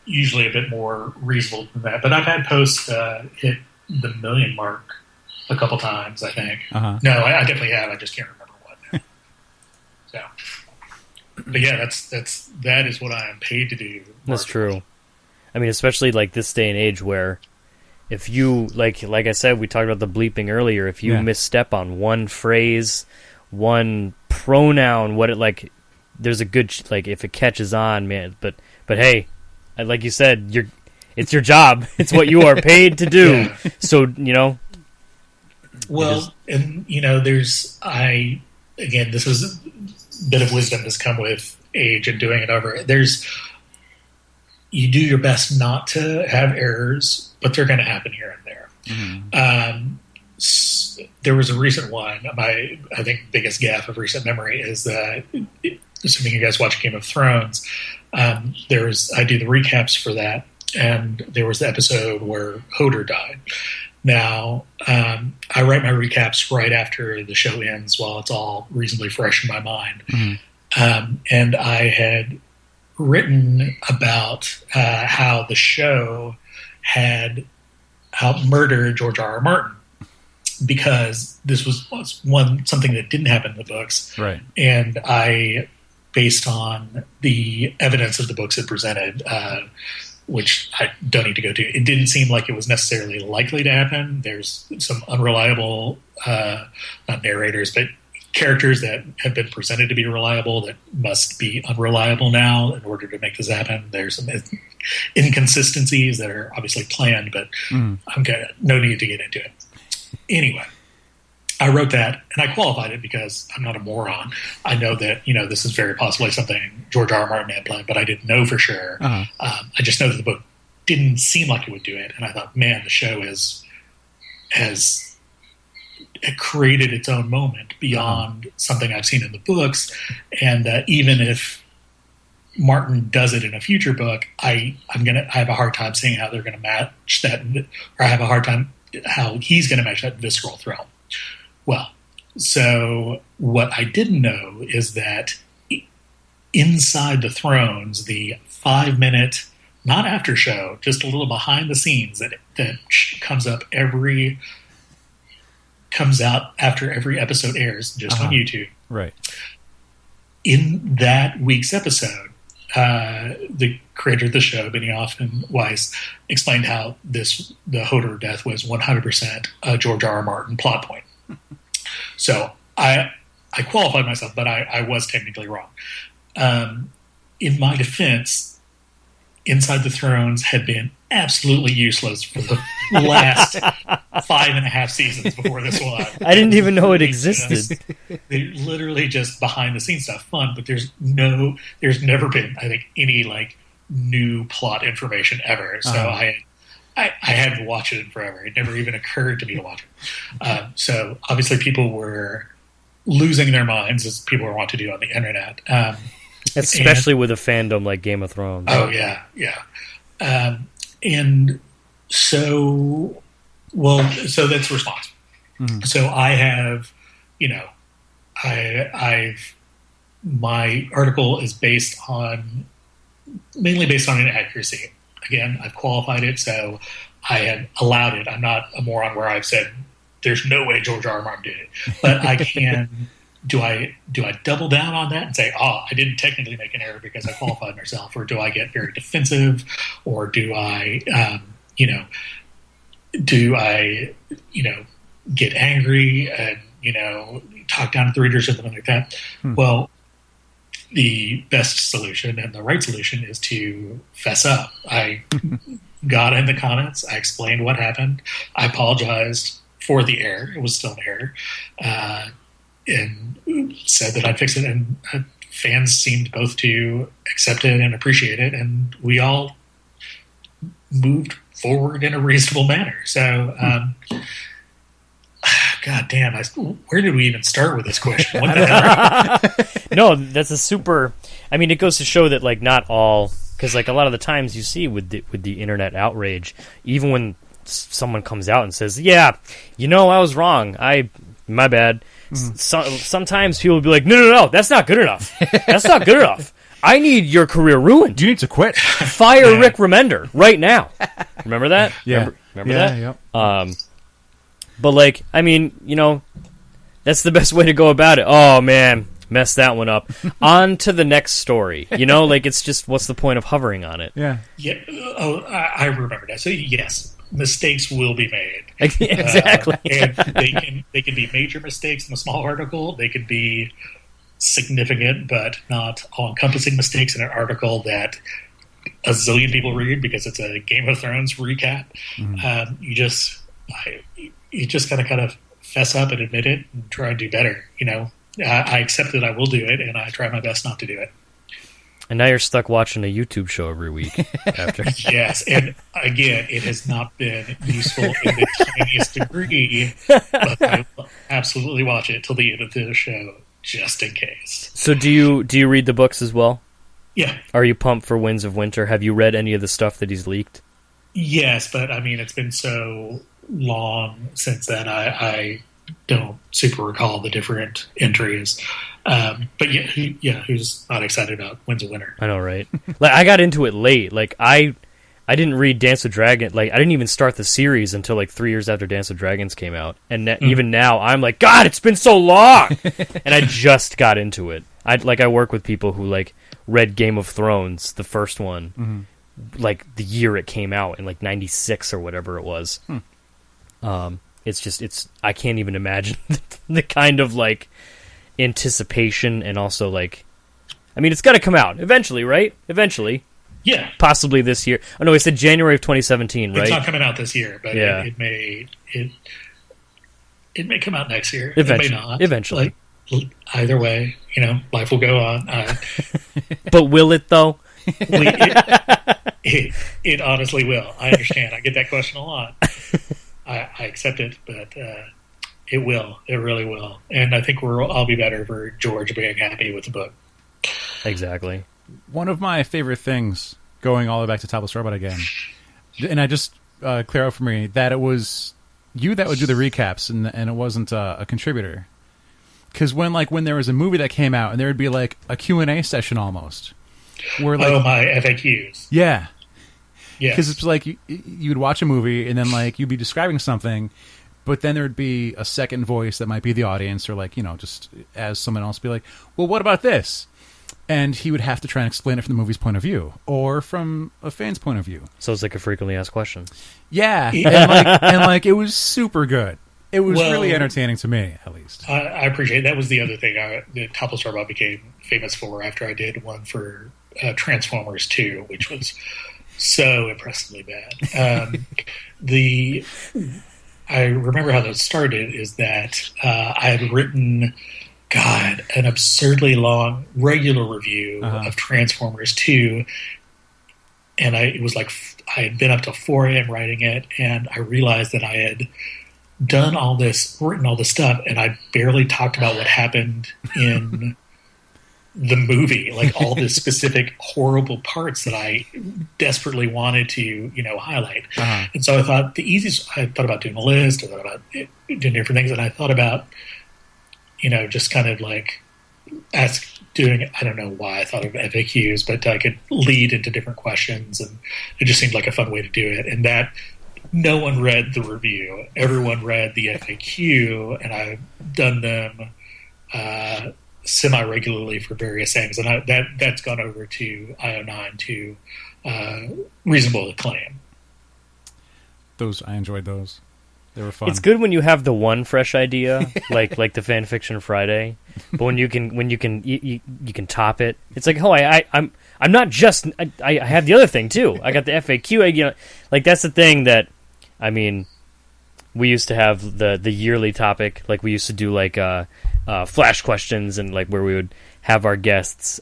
usually a bit more reasonable than that. But I've had posts hit the 1 million mark a couple times, I think. Uh-huh. No, I definitely have. I just can't remember what. So, but yeah, that is what I am paid to do. That's true. I mean, especially like this day and age where if you like I said, we talked about the bleeping earlier. If you misstep on one phrase, one pronoun, there's a good if it catches on, man. But hey, like you said, it's your job. It's what you are paid to do. Yeah. So Well, and this is a bit of wisdom has come with age and doing it over. You do your best not to have errors, but they're going to happen here and there. Mm-hmm. There was a recent one. My, I think, biggest gaffe of recent memory is that, assuming you guys watch Game of Thrones, I do the recaps for that, and there was the episode where Hodor died. Now, I write my recaps right after the show ends while it's all reasonably fresh in my mind. Mm-hmm. And I had written about how the show had murdered George R. R. Martin because this was something that didn't happen in the books. Right. And I, based on the evidence of the books it presented, which I don't need to go to. It didn't seem like it was necessarily likely to happen. There's some unreliable, not narrators, but characters that have been presented to be reliable that must be unreliable now in order to make this happen. There's some inconsistencies that are obviously planned, but no need to get into it. Anyway, I wrote that, and I qualified it because I'm not a moron. I know that this is very possibly something George R. R. Martin had planned, but I didn't know for sure. Uh-huh. I just know that the book didn't seem like it would do it, and I thought, man, the show has created its own moment beyond something I've seen in the books, and even if Martin does it in a future book, I have a hard time seeing how they're going to match that, or I have a hard time how he's going to match that visceral thrill. Well, so what I didn't know is that inside the Thrones, the 5-minute, not after show, just a little behind the scenes that comes out after every episode airs, just on YouTube. Right. In that week's episode, the creator of the show, Benioff and Weiss, explained how the Hodor death was 100% a George R. R. Martin plot point. So I qualified myself, but I was technically wrong. In my defense, Inside the Thrones had been absolutely useless for the last 5.5 seasons before this one. I didn't even know it existed. They're literally just behind the scenes stuff, fun, but there's never been, I think, any new plot information ever. So I hadn't watched it in forever. It never even occurred to me to watch it. So obviously people were losing their minds, as people are wont to do on the internet. Especially with a fandom like Game of Thrones. Oh, yeah. And so that's response. Mm-hmm. So I have, my article is mainly based on inaccuracy. Again, I've qualified it, so I have allowed it. I'm not a moron where I've said there's no way George R. R. Martin did it. But I can. Do I double down on that and say, I didn't technically make an error because I qualified myself, or do I get very defensive, or do I, get angry and talk down to the readers or something like that? Well, the best solution and the right solution is to fess up. I got in the comments. I explained what happened. I apologized for the error. It was still an error. And said that I'd fix it. And fans seemed both to accept it and appreciate it. And we all moved forward in a reasonable manner. So, God damn, where did we even start with this question? What the hell? No, that's a super... I mean, it goes to show that, like, not all... Because, like, a lot of the times you see with the internet outrage, even when someone comes out and says, yeah, I was wrong. My bad. Sometimes people will be like, no, that's not good enough. That's not good enough. I need your career ruined. You need to quit. Fire Rick Remender right now. Remember that? Yeah. Remember that? Yep. But, like, I mean, that's the best way to go about it. Oh, man, messed that one up. On to the next story. Like, it's just, what's the point of hovering on it? Yeah. Yeah. Oh, I remember that. So, yes, mistakes will be made. Exactly. And they can be major mistakes in a small article. They could be significant but not all-encompassing mistakes in an article that a zillion people read because it's a Game of Thrones recap. You just gotta kind of fess up and admit it and try and do better. I accept that I will do it, and I try my best not to do it. And now you're stuck watching a YouTube show every week after. Yes, and again, it has not been useful in the tiniest degree, but I will absolutely watch it till the end of the show, just in case. So do you read the books as well? Yeah. Are you pumped for Winds of Winter? Have you read any of the stuff that he's leaked? Yes, but I mean, it's been so long since then, I don't super recall the different entries. But who's not excited about Winds of Winter? I know, right? Like, I got into it late. Like, I didn't read Dance with Dragons. Like, I didn't even start the series until like 3 years after Dance with Dragons came out. And even now, I'm like, God, it's been so long! And I just got into it. I work with people who, like, read Game of Thrones, the first one, like, the year it came out, in, like, 96 or whatever it was. I can't even imagine the kind of, like, anticipation and also, like, I mean, it's got to come out eventually, right? Eventually. Yeah. Possibly this year. Oh, no, we said January of 2017, right? It's not coming out this year, but yeah. it may come out next year. Eventually. It may not. Eventually. Like, either way, life will go on. But will it, though? It honestly will. I understand. I get that question a lot. I accept it, but it will. It really will. And I think I'll be better for George being happy with the book. Exactly. One of my favorite things, going all the way back to Topless Robot again, and I just clear out for me that it was you that would do the recaps and it wasn't a contributor. Because when there was a movie that came out and there would be like a Q&A session almost. Where, like, my FAQs. Yeah. Yeah. Because it's like you'd watch a movie and then like you'd be describing something, but then there'd be a second voice that might be the audience or like, just as someone else be like, well, what about this? And he would have to try and explain it from the movie's point of view or from a fan's point of view. So it's like a frequently asked question. Yeah. and it was super good. It was really entertaining to me, at least. I appreciate it. That was the other thing that Topless Robot became famous for after I did one for Transformers 2, which was so impressively bad. I remember how that started is that I had written, an absurdly long regular review of Transformers 2, and it was like I had been up till 4 a.m. writing it, and I realized that I had written all this stuff, and I barely talked about what happened in the movie, like all the specific horrible parts that I desperately wanted to, highlight. And so I thought I thought about doing a list, I thought about doing different things, and I thought about, just kind of like I don't know why I thought of FAQs, but I could lead into different questions, and it just seemed like a fun way to do it. And that no one read the review. Everyone read the FAQ, and I've done them semi-regularly for various things. And that's gone over to io9 to reasonable acclaim. I enjoyed those. They were fun. It's good when you have the one fresh idea, like the Fan Fiction Friday, but when you can top it. It's like, I'm not just I have the other thing too. I got the FAQ. Like that's the thing that, I mean, we used to have the yearly topic. Like we used to do like flash questions, and like where we would have our guests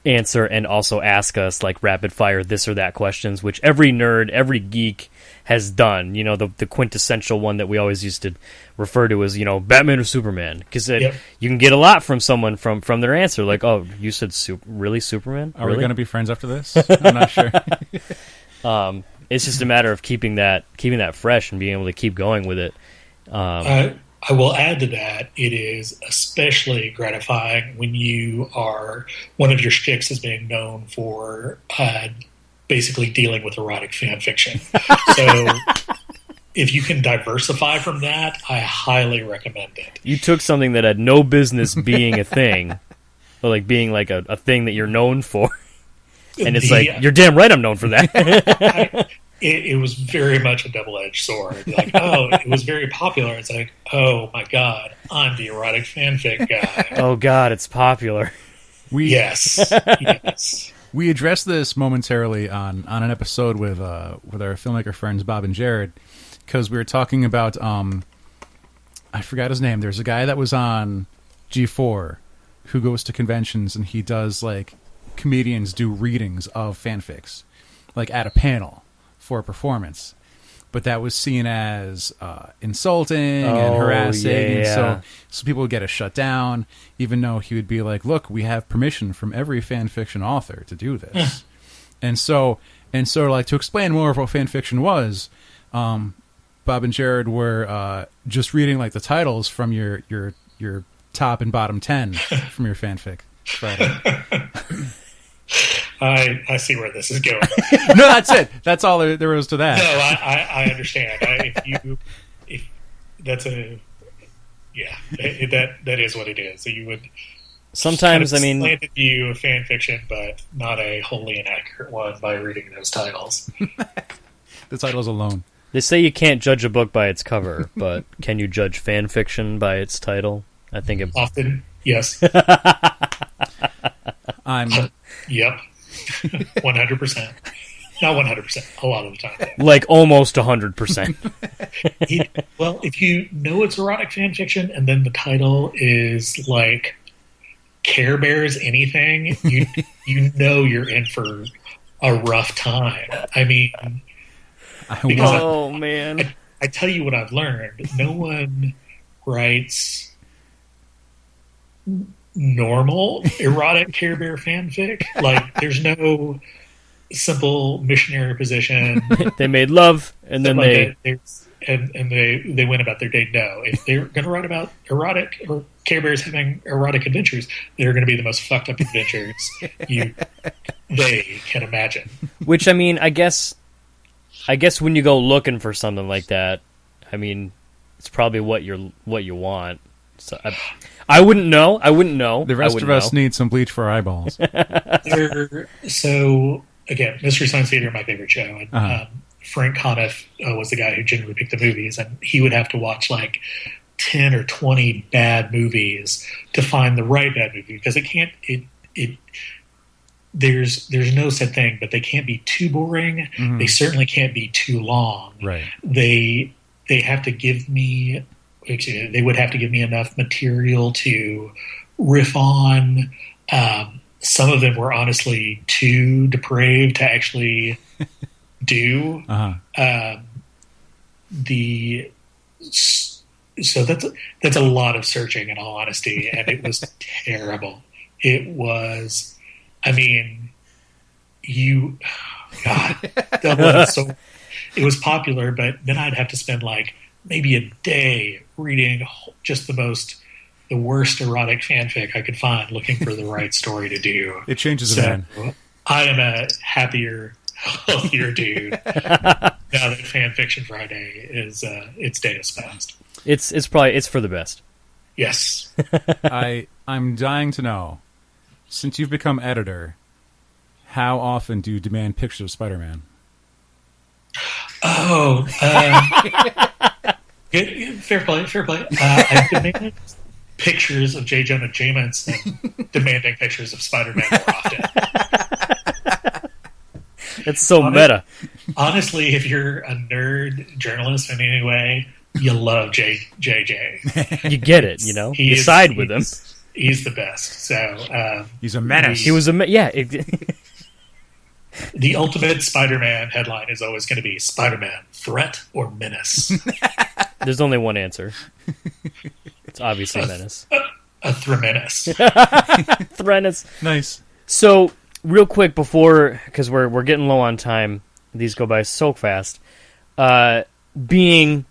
answer and also ask us like rapid fire this or that questions, which every nerd, every geek has done. The quintessential one that we always used to refer to as Batman or Superman, because you can get a lot from someone from their answer, like, oh, you said really Superman? Are we going to be friends after this? I'm not sure. It's just a matter of keeping that fresh and being able to keep going with it. I will add to that, it is especially gratifying when one of your shticks is being known for basically dealing with erotic fan fiction. So if you can diversify from that, I highly recommend it. You took something that had no business being a thing, or like being like a thing that you're known for, and it's you're damn right I'm known for that. It was very much a double-edged sword. Like, oh, it was very popular. It's like, oh my god, I'm the erotic fanfic guy. Oh god, it's popular. Yes. We addressed this momentarily on an episode with our filmmaker friends Bob and Jared, because we were talking about I forgot his name. There's a guy that was on G4 who goes to conventions and he does like comedians do readings of fanfics, like at a panel for a performance, but that was seen as insulting and harassing, and so people would get it shut down, even though he would be like, look, we have permission from every fan fiction author to do this. and so like, to explain more of what fan fiction was, Bob and Jared were just reading like the titles from your top and bottom 10 from your fanfic Friday. I see where this is going. No, that's it. That's all there was to that. No, I understand. That is what it is. So you would sometimes, kind of slanted view of fan fiction, but not a wholly inaccurate one by reading those titles. The titles alone. They say you can't judge a book by its cover, but can you judge fan fiction by its title? I think often, yes. Yep. 100%. Not 100%. A lot of the time. Like almost 100%. Well, if you know it's erotic fan fiction and then the title is like Care Bears anything, you know you're in for a rough time. I mean, man. I tell you what I've learned. No one writes normal erotic Care Bear fanfic. Like, there's no simple missionary position. They made love and then they went about their day. No, if they're going to write about erotic or Care Bears having erotic adventures, they're going to be the most fucked up adventures they can imagine. Which, I mean, I guess when you go looking for something like that, I mean, it's probably what you want. So I wouldn't know. The rest of us need some bleach for our eyeballs. So, again, Mystery Science Theater, my favorite show. And, Frank Conniff was the guy who generally picked the movies, and he would have to watch like 10 or 20 bad movies to find the right bad movie, because there's no said thing, but they can't be too boring. Mm-hmm. They certainly can't be too long. Right. They have to give me... They would have to give me enough material to riff on. Some of them were honestly too depraved to actually do. So that's a lot of searching, in all honesty, and it was terrible. It was, I mean, it was popular, but then I'd have to spend like maybe a day reading just the worst erotic fanfic I could find, looking for the right story to do. It changes a man. I am a happier, healthier dude now that Fan Fiction Friday is its day is past. It's for the best. Yes. I'm dying to know, since you've become editor, how often do you demand pictures of Spider-Man? Oh, fair play, fair play. I've demanded pictures of J. Jonah Jameson demanding pictures of Spider-Man more often. It's so meta. Honestly, if you're a nerd journalist in any way, you love JJ. You get it, you know? You side with him. He's the best. So he's a menace. He was a the ultimate Spider-Man headline is always going to be Spider-Man, threat or menace. There's only one answer. It's obviously menace. A thremenace. Thremenace. Nice. So, real quick before, because we're getting low on time, these go by so fast. Being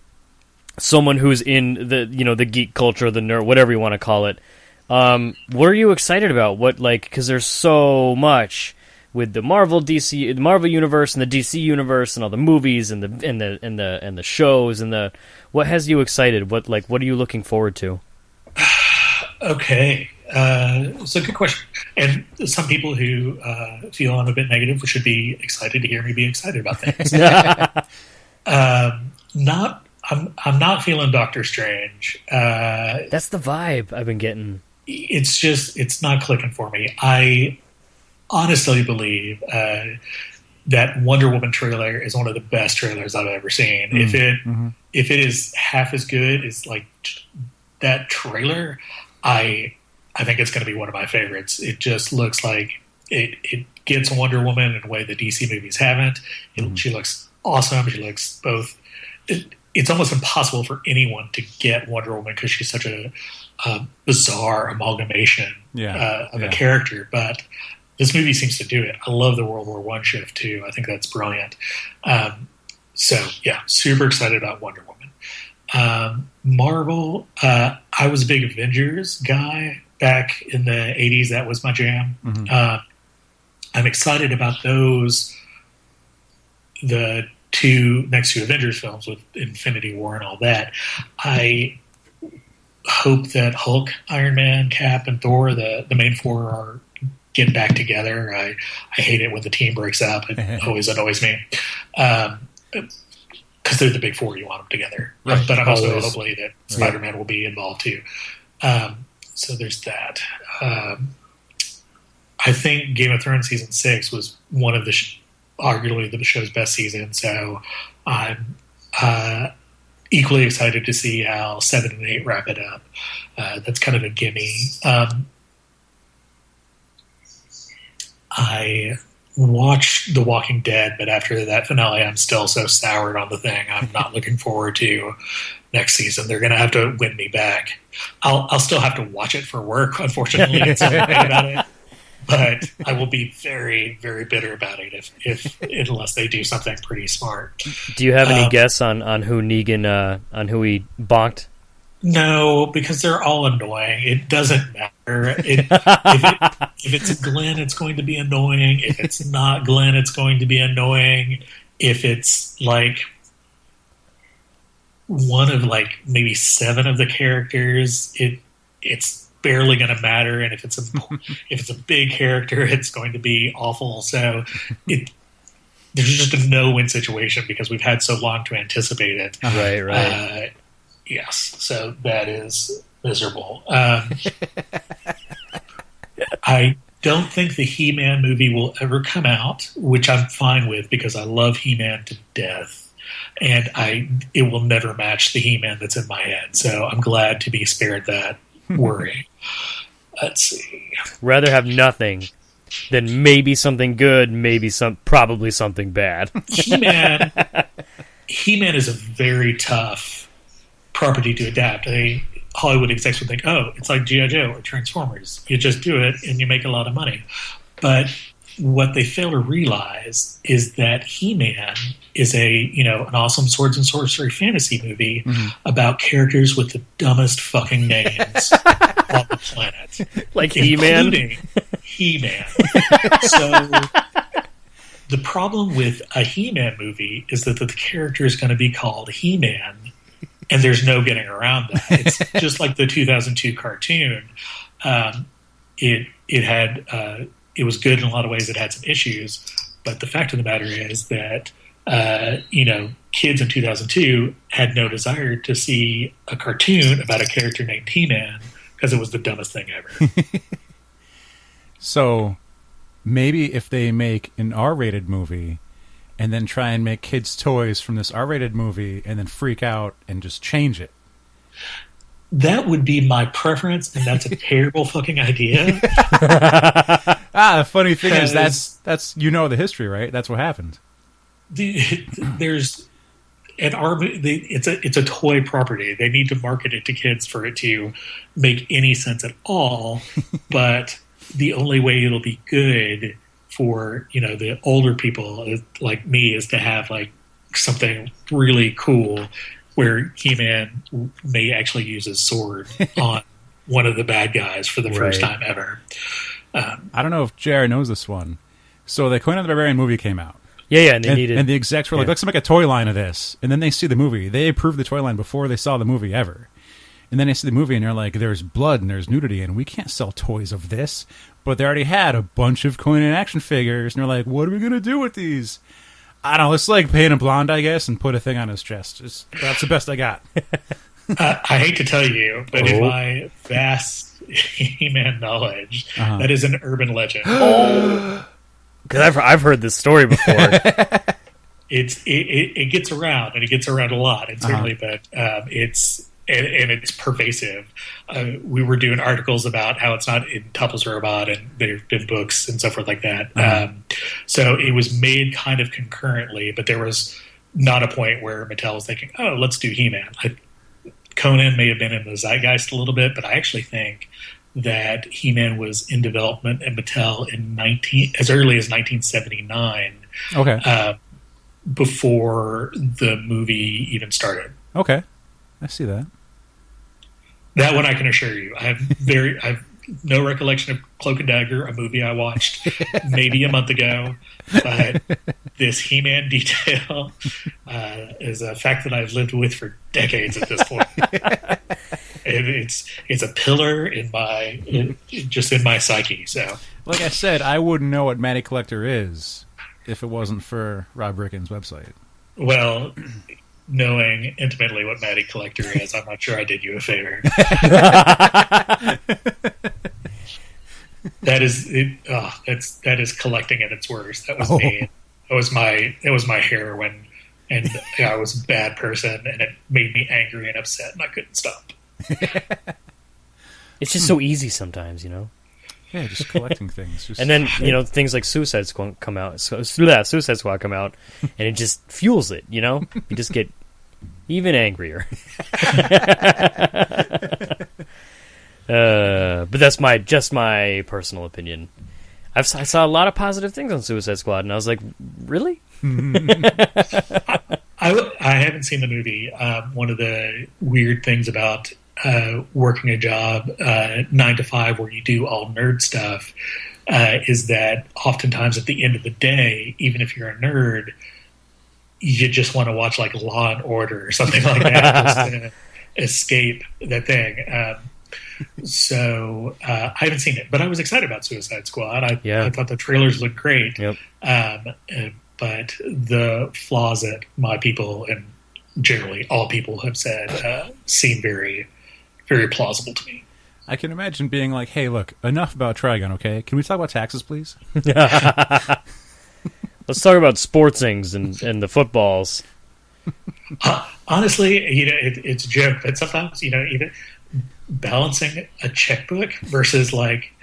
someone who's in the geek culture, the nerd, whatever you want to call it, what are you excited about? Because there's so much with the Marvel universe and the DC universe and all the movies and the shows and what has you excited? What are you looking forward to? Okay, so good question. And some people who feel I'm a bit negative should be excited to hear me be excited about things. I'm not feeling Doctor Strange. That's the vibe I've been getting. It's not clicking for me. I honestly believe that Wonder Woman trailer is one of the best trailers I've ever seen. If it is half as good as like that trailer, I think it's going to be one of my favorites. It just looks like it gets Wonder Woman in a way the DC movies haven't. She looks awesome. She looks both. It's almost impossible for anyone to get Wonder Woman because she's such a bizarre amalgamation of a character. But this movie seems to do it. I love the World War I shift too. I think that's brilliant. So yeah, super excited about Wonder Woman. Marvel, I was a big Avengers guy back in the 80s. That was my jam. I'm excited about those, the next two Avengers films with Infinity War and all that. I hope that Hulk, Iron Man, Cap, and Thor, the main four, are getting back together. I hate it when the team breaks up. It always annoys me. Because they're the big four, you want them together. Right. But I'm also hopefully that Spider-Man will be involved too. So there's that. I think Game of Thrones season 6 was one of arguably the show's best season. So I'm equally excited to see how 7 and 8 wrap it up. That's kind of a gimme. I watched The Walking Dead, but after that finale, I'm still so soured on the thing. I'm not looking forward to next season. They're going to have to win me back. I'll still have to watch it for work, unfortunately, and so about it. But I will be very, very bitter about it unless they do something pretty smart. Do you have any guess on who Negan on who he bonked? No, because they're all annoying. It doesn't matter. If it's Glenn, it's going to be annoying. If it's not Glenn, it's going to be annoying. If it's like one of like maybe 7 of the characters, it's barely going to matter. And if it's a big character, it's going to be awful. So there's just a no-win situation because we've had so long to anticipate it. Right. Yes, so that is miserable. I don't think the He-Man movie will ever come out, which I'm fine with because I love He-Man to death, and it will never match the He-Man that's in my head. So I'm glad to be spared that worry. Let's see. Rather have nothing than maybe something good, probably something bad. He-Man is a very tough property to adapt. Hollywood execs would think, oh, it's like G.I. Joe or Transformers. You just do it and you make a lot of money. But what they fail to realize is that He-Man is an awesome swords and sorcery fantasy movie about characters with the dumbest fucking names on the planet. Like He-Man? Including He-Man. So the problem with a He-Man movie is that the character is going to be called He-Man, and there's no getting around that. It's just like the 2002 cartoon. It was good in a lot of ways. It had some issues, but the fact of the matter is that kids in 2002 had no desire to see a cartoon about a character named He-Man because it was the dumbest thing ever. So maybe if they make an R-rated movie and then try and make kids' toys from this R-rated movie and then freak out and just change it. That would be my preference, and that's a terrible fucking idea. The funny thing is that's the history, right? That's what happened. There's it's a toy property. They need to market it to kids for it to make any sense at all. But the only way it'll be good for the older people like me is to have like something really cool where He-Man may actually use his sword on one of the bad guys for the first time ever. I don't know if Jared knows this one. So the Conan the Barbarian movie came out. Yeah, and the execs were like, let's make a toy line of this. And then they see the movie. They approved the toy line before they saw the movie ever. And then they see the movie and they're like, there's blood and there's nudity and we can't sell toys of this. But they already had a bunch of Conan action figures. And they're like, what are we going to do with these? I don't know. Let's like paint him blonde, I guess, and put a thing on his chest. That's the best I got. I hate to tell you, but in my vast He-Man knowledge, that is an urban legend. Because I've heard this story before. It gets around, and it gets around a lot, and certainly, but it's pervasive. We were doing articles about how it's not in Topless Robot, and there have been books and so forth like that. So it was made kind of concurrently, but there was not a point where Mattel was thinking, "Oh, let's do He-Man." Conan may have been in the zeitgeist a little bit, but I actually think that He-Man was in development at Mattel as early as 1979. Okay. Before the movie even started. Okay, I see that. That one I can assure you. I have no recollection of Cloak and Dagger, a movie I watched maybe a month ago. But this He-Man detail is a fact that I've lived with for decades at this point. It's a pillar in my psyche. So, like I said, I wouldn't know what Matty Collector is if it wasn't for Rob Bricken's website. Well, knowing intimately what Matty Collector is, I'm not sure I did you a favor. That is collecting at its worst. That was me. It was my heroin, and I was a bad person, and it made me angry and upset, and I couldn't stop. It's just so easy sometimes, Yeah, just collecting things. And then, things like Suicide Squad come out, and it just fuels it, You just get even angrier. But that's just my personal opinion. I saw a lot of positive things on Suicide Squad, and I was like, really? I haven't seen the movie. One of the weird things about working a job 9 to 5 where you do all nerd stuff is that oftentimes at the end of the day, even if you're a nerd, you just want to watch like Law and Order or something like that just to escape that thing. So I haven't seen it, but I was excited about Suicide Squad. I thought the trailers looked great. Yep. But the flaws that my people and generally all people have said seem very, very plausible to me. I can imagine being like, hey, look, enough about Trigon, okay? Can we talk about taxes, please? Let's talk about sportsings and the footballs. Honestly, it's a joke, but sometimes, even balancing a checkbook versus like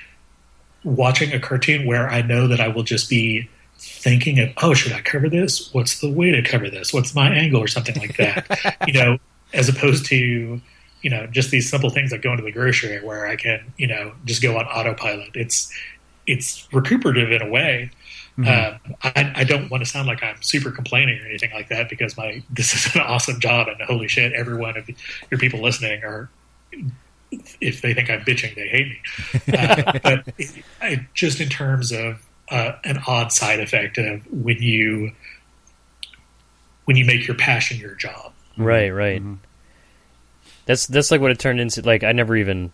watching a cartoon where I know that I will just be thinking of, oh, should I cover this? What's the way to cover this? What's my angle or something like that? As opposed to, just these simple things like going to the grocery where I can, just go on autopilot. It's recuperative in a way. Mm-hmm. I don't want to sound like I'm super complaining or anything like that because this is an awesome job and holy shit, every one of your people listening are, if they think I'm bitching, they hate me. But just in terms of an odd side effect of when you make your passion your job. Right. Mm-hmm. That's like what it turned into. Like I never even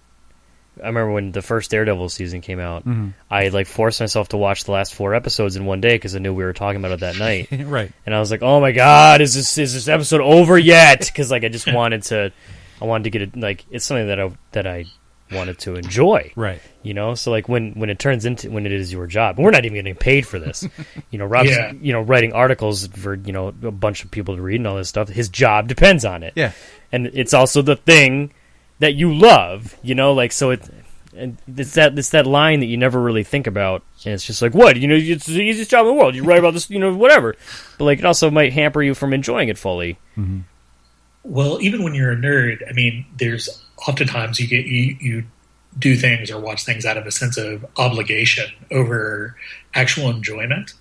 I remember when the first Daredevil season came out, I like forced myself to watch the last 4 episodes in one day because I knew we were talking about it that night. Right. And I was like, "Oh my god, is this episode over yet?" Because like I just wanted to get it. Like it's something that I wanted to enjoy. Right. You know, so like when it is your job, and we're not even getting paid for this. You know, Rob's writing articles for a bunch of people to read and all this stuff. His job depends on it. Yeah. And it's also the thing that you love, like so it's that line that you never really think about, and it's just like, what, it's the easiest job in the world, you write about this, whatever, but like it also might hamper you from enjoying it fully. Well, even when you're a nerd, I mean, there's oftentimes you do things or watch things out of a sense of obligation over actual enjoyment,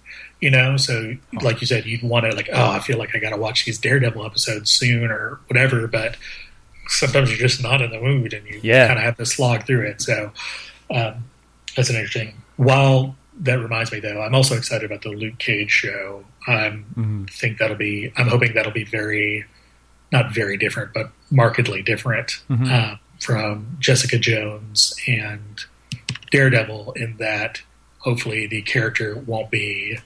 so like you said, you'd want to, like, I feel like I got to watch these Daredevil episodes soon or whatever, but sometimes you're just not in the mood and you kind of have to slog through it. So that's an interesting. While that reminds me, though, I'm also excited about the Luke Cage show. I'm hoping that'll be very, not very different, but markedly different from Jessica Jones and Daredevil, in that hopefully the character won't be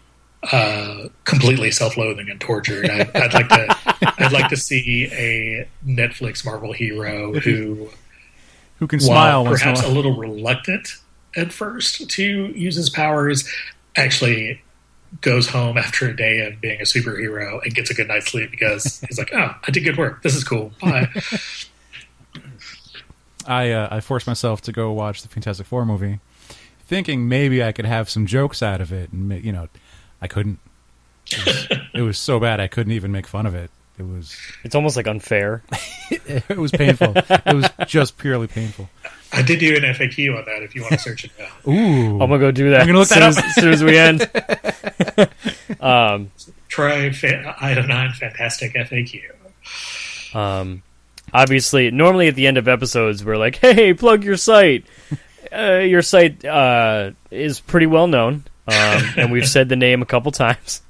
completely self-loathing and tortured. I'd like to see a Netflix Marvel hero who can smile, perhaps a little reluctant at first to use his powers, actually goes home after a day of being a superhero and gets a good night's sleep because he's like, I did good work. This is cool. Bye. I forced myself to go watch the Fantastic Four movie, thinking maybe I could have some jokes out of it, and I couldn't. It was so bad I couldn't even make fun of it. It's almost like unfair. It was painful. It was just purely painful. I did do an FAQ on that if you want to search it out. Ooh. I'm going to go do that, I'm gonna look that up. as soon as we end. Try io9 Fantastic FAQ. Obviously, normally at the end of episodes, we're like, hey, plug your site. Your site is pretty well known, and we've said the name a couple times.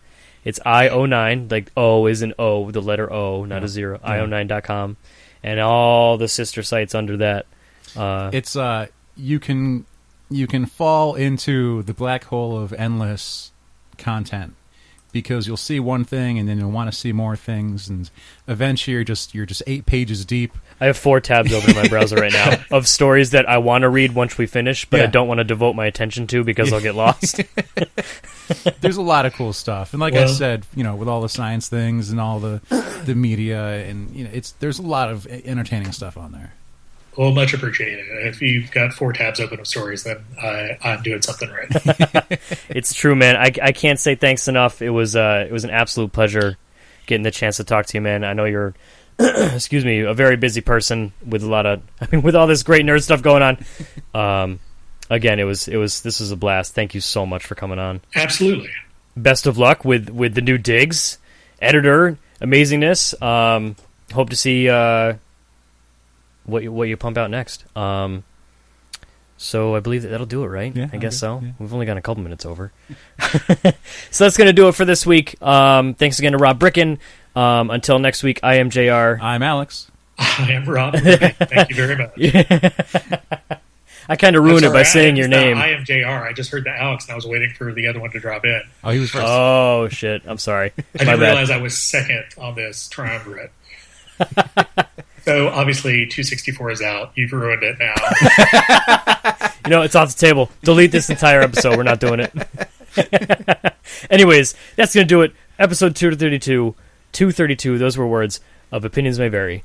It's io9, like O is an O, the letter O, not a zero, io9.com, and all the sister sites under that. It's you can fall into the black hole of endless content, because you'll see one thing and then you'll want to see more things, and eventually you're just 8 pages deep. I have 4 tabs open in my browser right now of stories that I want to read once we finish, but I don't want to devote my attention to because I'll get lost. There's a lot of cool stuff, and like I said, with all the science things and all the media, and there's a lot of entertaining stuff on there. Well, much appreciated. If you've got 4 tabs open of stories, then I'm doing something right. It's true, man. I can't say thanks enough. It was an absolute pleasure getting the chance to talk to you, man. I know you're, excuse me, a very busy person with with all this great nerd stuff going on. Again, this was a blast. Thank you so much for coming on. Absolutely. Best of luck with the new digs, editor, amazingness. Hope to see what you pump out next. So I believe that'll do it, right? Yeah, I guess so. Yeah. We've only got a couple minutes over. So that's going to do it for this week. Thanks again to Rob Bricken. Until next week, I am JR. I'm Alex. I am Rob. Thank you very much. I kind of ruined it by saying your name. I am JR. I just heard the Alex, and I was waiting for the other one to drop in. Oh, he was first. Oh, shit. I'm sorry. I didn't realize I was second on this triumvirate. So, obviously, 264 is out. You've ruined it now. It's off the table. Delete this entire episode. We're not doing it. Anyways, that's going to do it. Episode 232. 232. Those were words of Opinions May Vary.